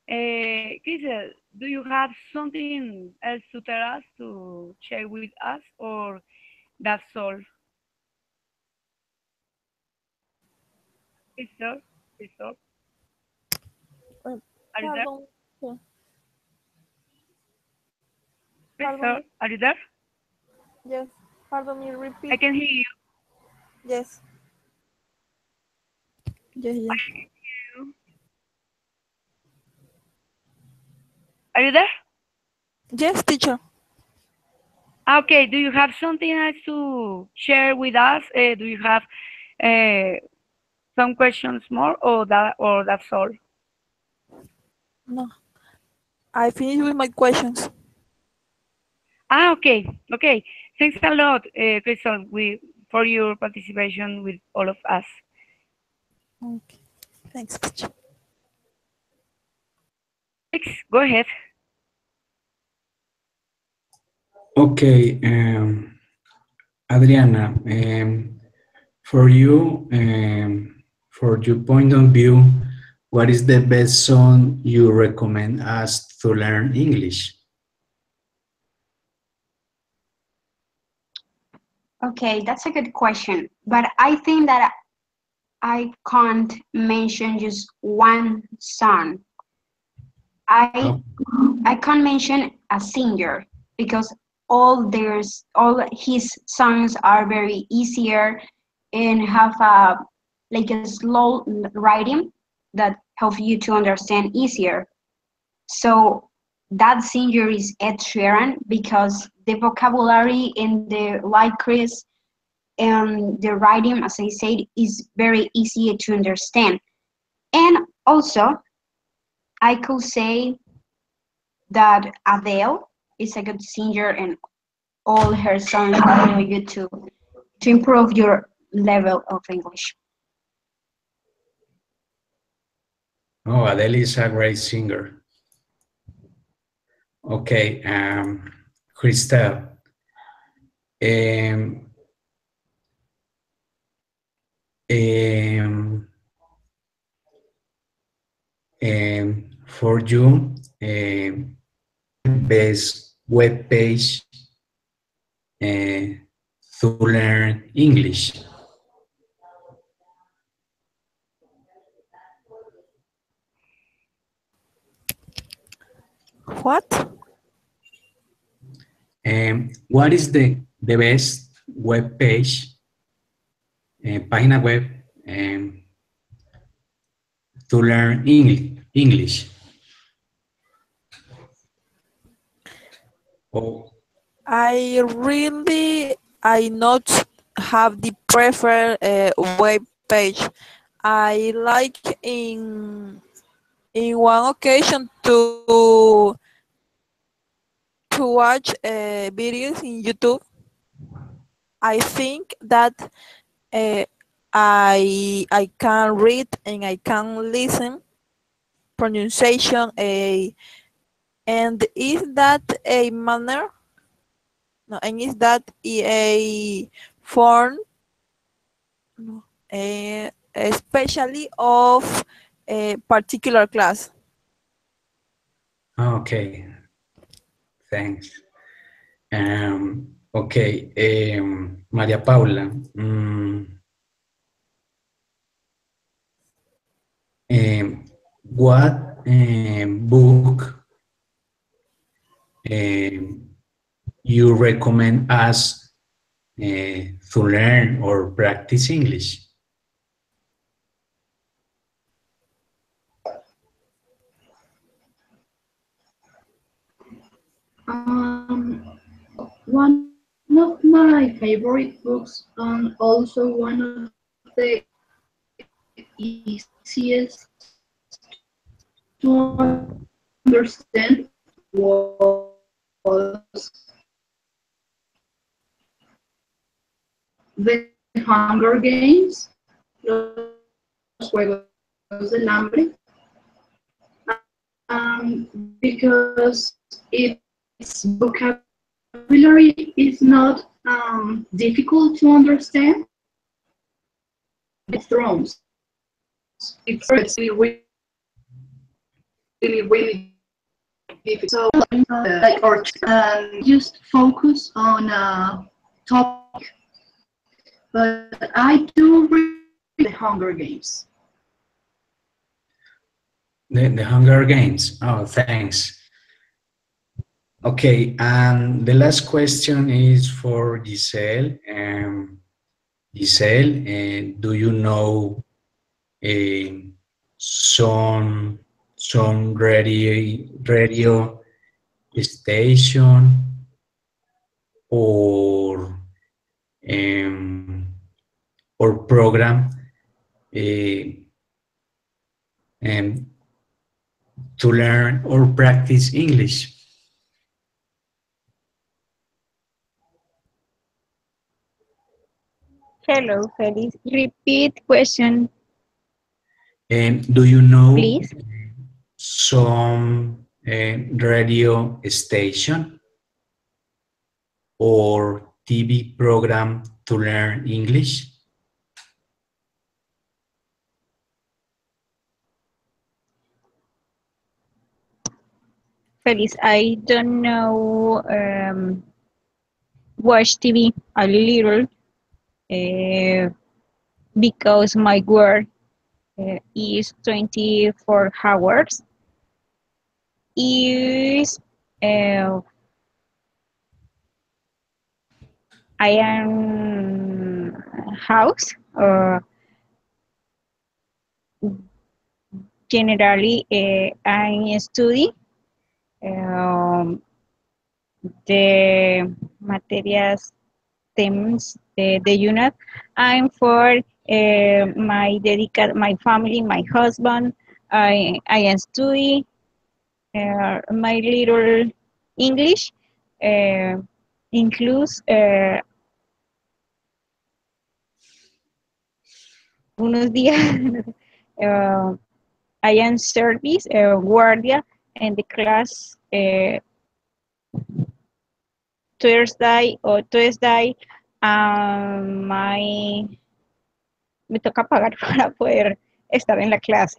Giselle, do you have something else to tell us, to share with us, or that's all? Giselle, Giselle, Uh, are you there? Pardon. Giselle, are you there? Yes, pardon me, I repeat. can hear you. Yes. Yes, yes. I can hear you. Are you there? Yes, teacher. Okay, do you have something else to share with us? Do you have some questions more, or that's all? No, I finished with my questions. Okay, okay. Thanks a lot, Crystal, for your participation with all of us. Okay. Thanks, teacher. Alex, go ahead. Okay, Adriana, for you, for your point of view, what is the best song you recommend us to learn English? Okay, that's a good question. But I think that I can't mention just one song. I Oh, I can't mention a singer because all his songs are very easier and have a like a slow writing that help you to understand easier. So that singer is Ed Sheeran because the vocabulary and the lyrics and the writing, as I said, is very easy to understand. And also, I could say that Adele is a good singer and all her songs are really good to improve your level of English. oh, Adele is a great singer. Okay, Christelle, um, um, for you, best web page to learn English. What? What is the best web page, página web, to learn English? Oh, I not have the preferred web page. I like in one occasion to watch videos in YouTube. I think that uh, I can read and I can listen pronunciation and is that a manner? No, and is that a form, no, especially of a particular class? okay, thanks. Okay, María Paula, what book you recommend us to learn or practice English? One of my favorite books, and also one of the easiest to understand was The Hunger Games, Los Juegos del Hambre, because its vocabulary is not difficult to understand. It's Thrones. It's really difficult. So, like, or just focus on a topic. But I do read The Hunger Games. The Hunger Games. Oh, thanks. Okay, and the last question is for Giselle. Giselle, do you know some radio station or um, or program uh, um, to learn or practice English? Hello, Felix. Repeat question, Do you know please. some radio station or TV program to learn English? Felix, I don't know watch TV a little uh, because my work is 24 hours. Is uh, I am house generally I study um, the materias themes the unit. I'm for my family, my husband. I am study my little English uh, includes unos días. uh, I am service guardia in the class Thursday. My me toca pagar para poder estar en la clase.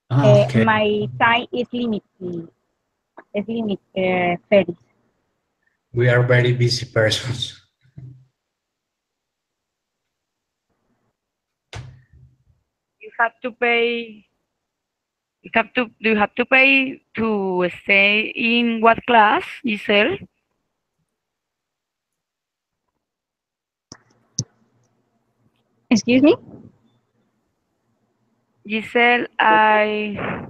Okay, My time is limited. Is limited, Felix. we are very busy persons. You have to pay. You have to. Do you have to pay to stay in what class, Giselle? Excuse me? Giselle, I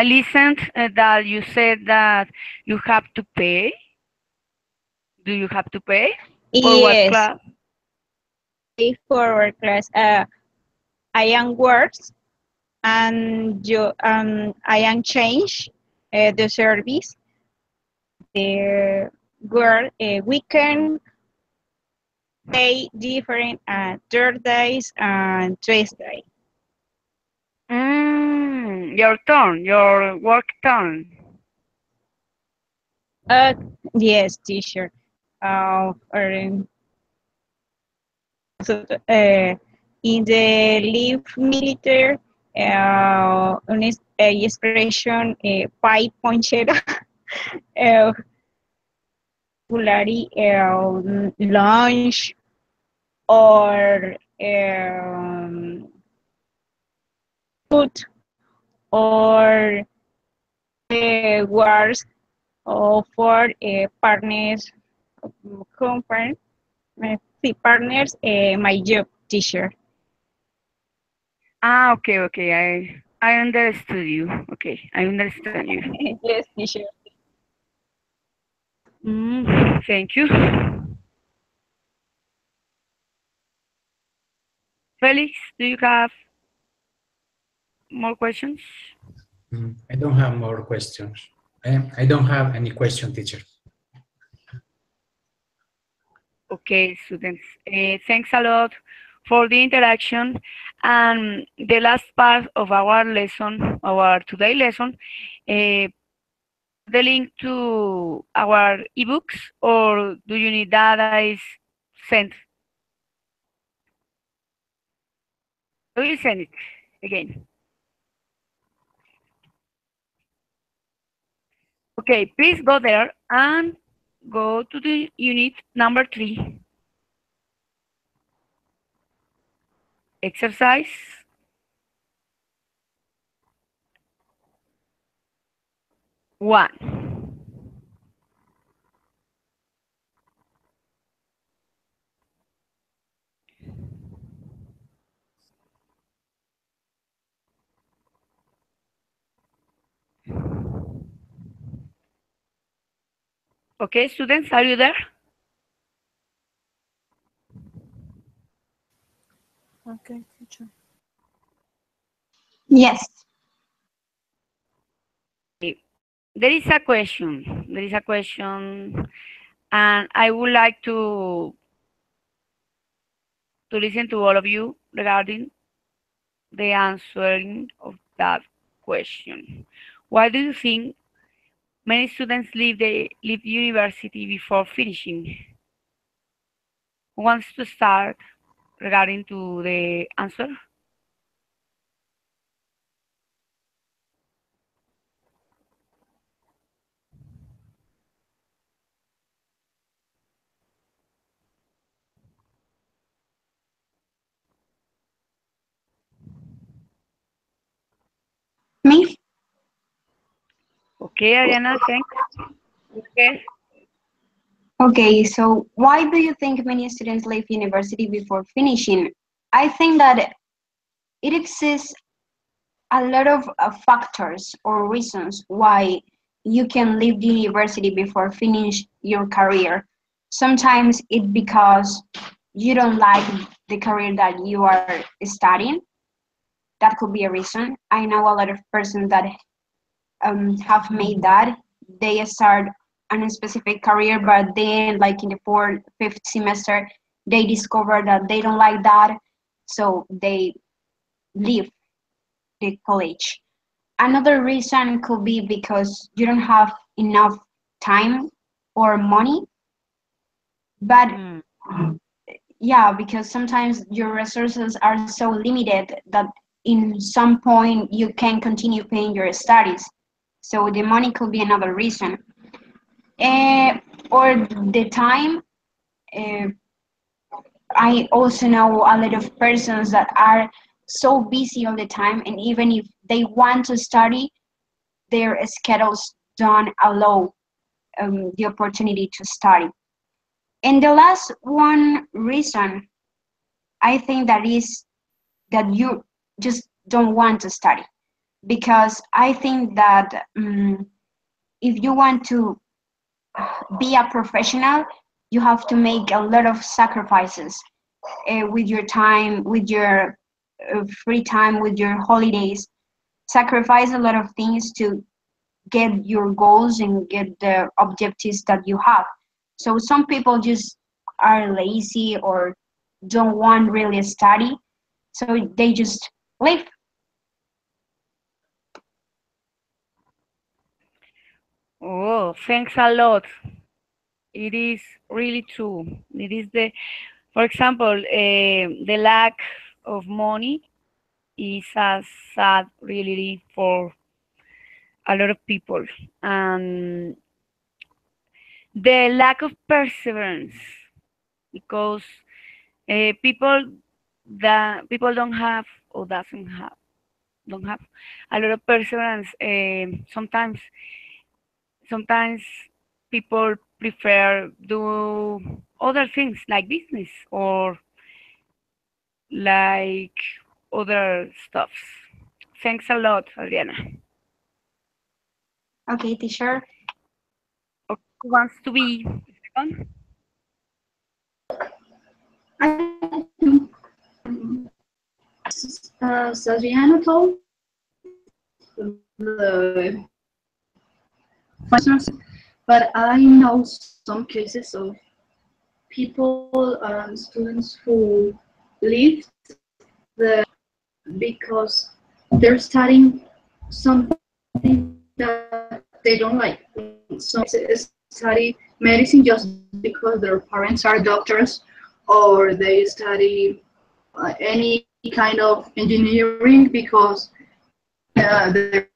listened that you said that you have to pay. Do you have to pay for what Yes, class? for class. I am works and I am change the service. The work we can pay different Thursdays and Tuesday. Your turn, your work turn. Uh, yes, teacher. So, in the live military, una expression pai ponchera, uh, regularly lunch or food or wars or for partners company see partners my job teacher. Ah, okay, okay. I understood you. Okay, I understand you. Yes, teacher. Thank you. Felix, do you have more questions? I don't have more questions. I don't have any question, teacher. Okay, students. Thanks a lot for the interaction. And the last part of our lesson, our today lesson, the link to our ebooks, or do you need that I sent? I will send it again. Okay, please go there and go to the unit number 3. Exercise 1. Okay, students, are you there? Okay, teacher. Yes. There is a question. There is a question, and I would like to listen to all of you regarding the answering of that question. Why do you think many students leave university before finishing? Who wants to start regarding to the answer? Me? Okay, Ariana, thanks. Okay. Okay, so why do you think many students leave university before finishing? I think that it exists a lot of factors or reasons why you can leave the university before finish your career. Sometimes it's because you don't like the career that you are studying. That could be a reason. I know a lot of persons that have made that. They start on a specific career, but then, like in the fourth, fifth semester, they discover that they don't like that, so they leave the college. Another reason could be because you don't have enough time or money, but yeah, because sometimes your resources are so limited that in some point you can continue paying your studies. So the money could be another reason. Or the time. Uh, I also know a lot of persons that are so busy all the time, and even if they want to study, their schedules don't allow the opportunity to study. And the last one reason I think that is that you just don't want to study, because I think that if you want to be a professional, you have to make a lot of sacrifices with your time, with your free time, with your holidays. Sacrifice a lot of things to get your goals and get the objectives that you have. So some people just are lazy or don't want really study, so they just leave. Oh, thanks a lot. It is really true. It is for example, the lack of money is a sad reality for a lot of people, and the lack of perseverance, because people don't have or don't have a lot of perseverance. Sometimes people prefer do other things like business or like other stuffs. Thanks a lot, Adriana. Okay, teacher. Okay, who wants to be second? I think, as Adriana told, the answers, but I know some cases of people, students who leave the because they're studying something that they don't like. Some study medicine just because their parents are doctors, or they study any kind of engineering because their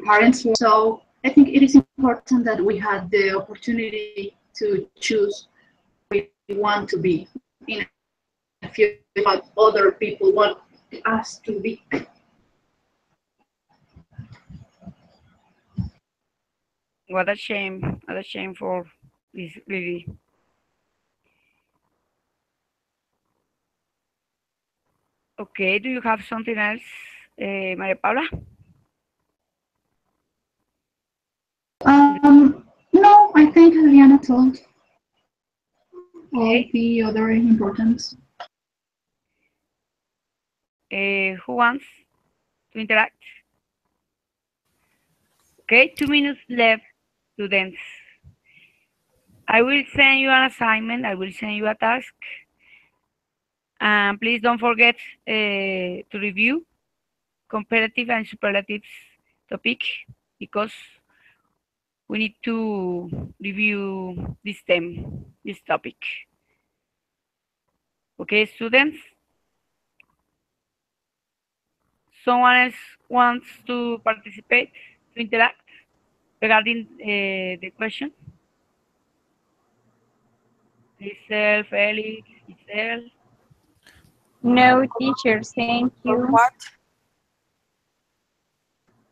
parents. So I think it is important that we had the opportunity to choose we want to be in a future, what other people want us to be. What a shame. What a shame for this really. Okay, do you have something else, Maria Paula? No, I think Liliana told all Okay. the other importance. Who wants to interact? Okay, 2 minutes left, students. I will send you an assignment. I will send you a task. And please don't forget to review comparative and superlatives topic because we need to review this topic. Okay, students? Someone else wants to participate, to interact regarding the question? Giselle, Felix, Giselle. No, teacher, thank Or you. what?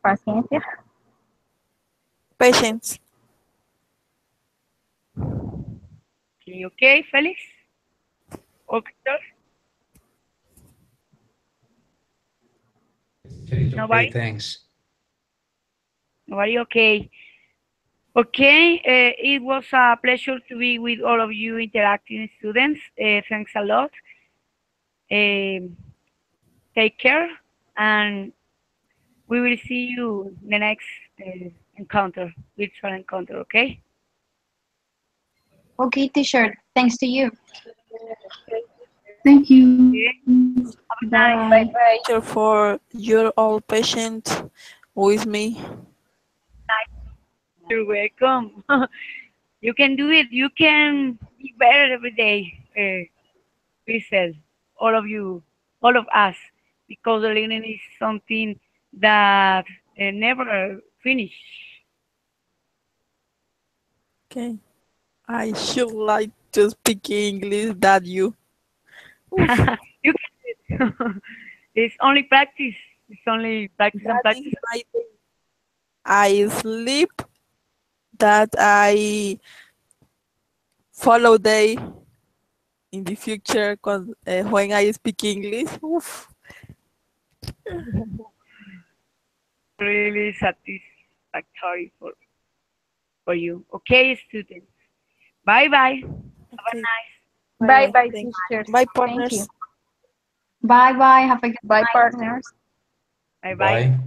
Paciencia. Patience. Okay, Felix? Okay, Okay, nobody? thanks. Nobody? Okay. Okay, it was a pleasure to be with all of you interacting students. Thanks a lot. Take care, and we will see you in the next virtual encounter, okay? Okay, teacher. Thanks to you. Thank you. Nice. Bye. Bye. Thank you for your all patient with me. You're welcome. You can do it. You can be better every day, Crystal. All of you, all of us, because the learning is something that never finish. Okay. I should like to speak English that you. You can do it. It's only practice. It's only practice and That is practice. my day. I sleep that I follow day in the future when I speak English. Oof. Really satisfactory for you. Okay, students. Bye bye. Have a Okay. nice. Bye, bye, Thank teachers. Bye, Thank you. partners. Bye bye. Have a good Bye, night. partners. Bye bye. Bye.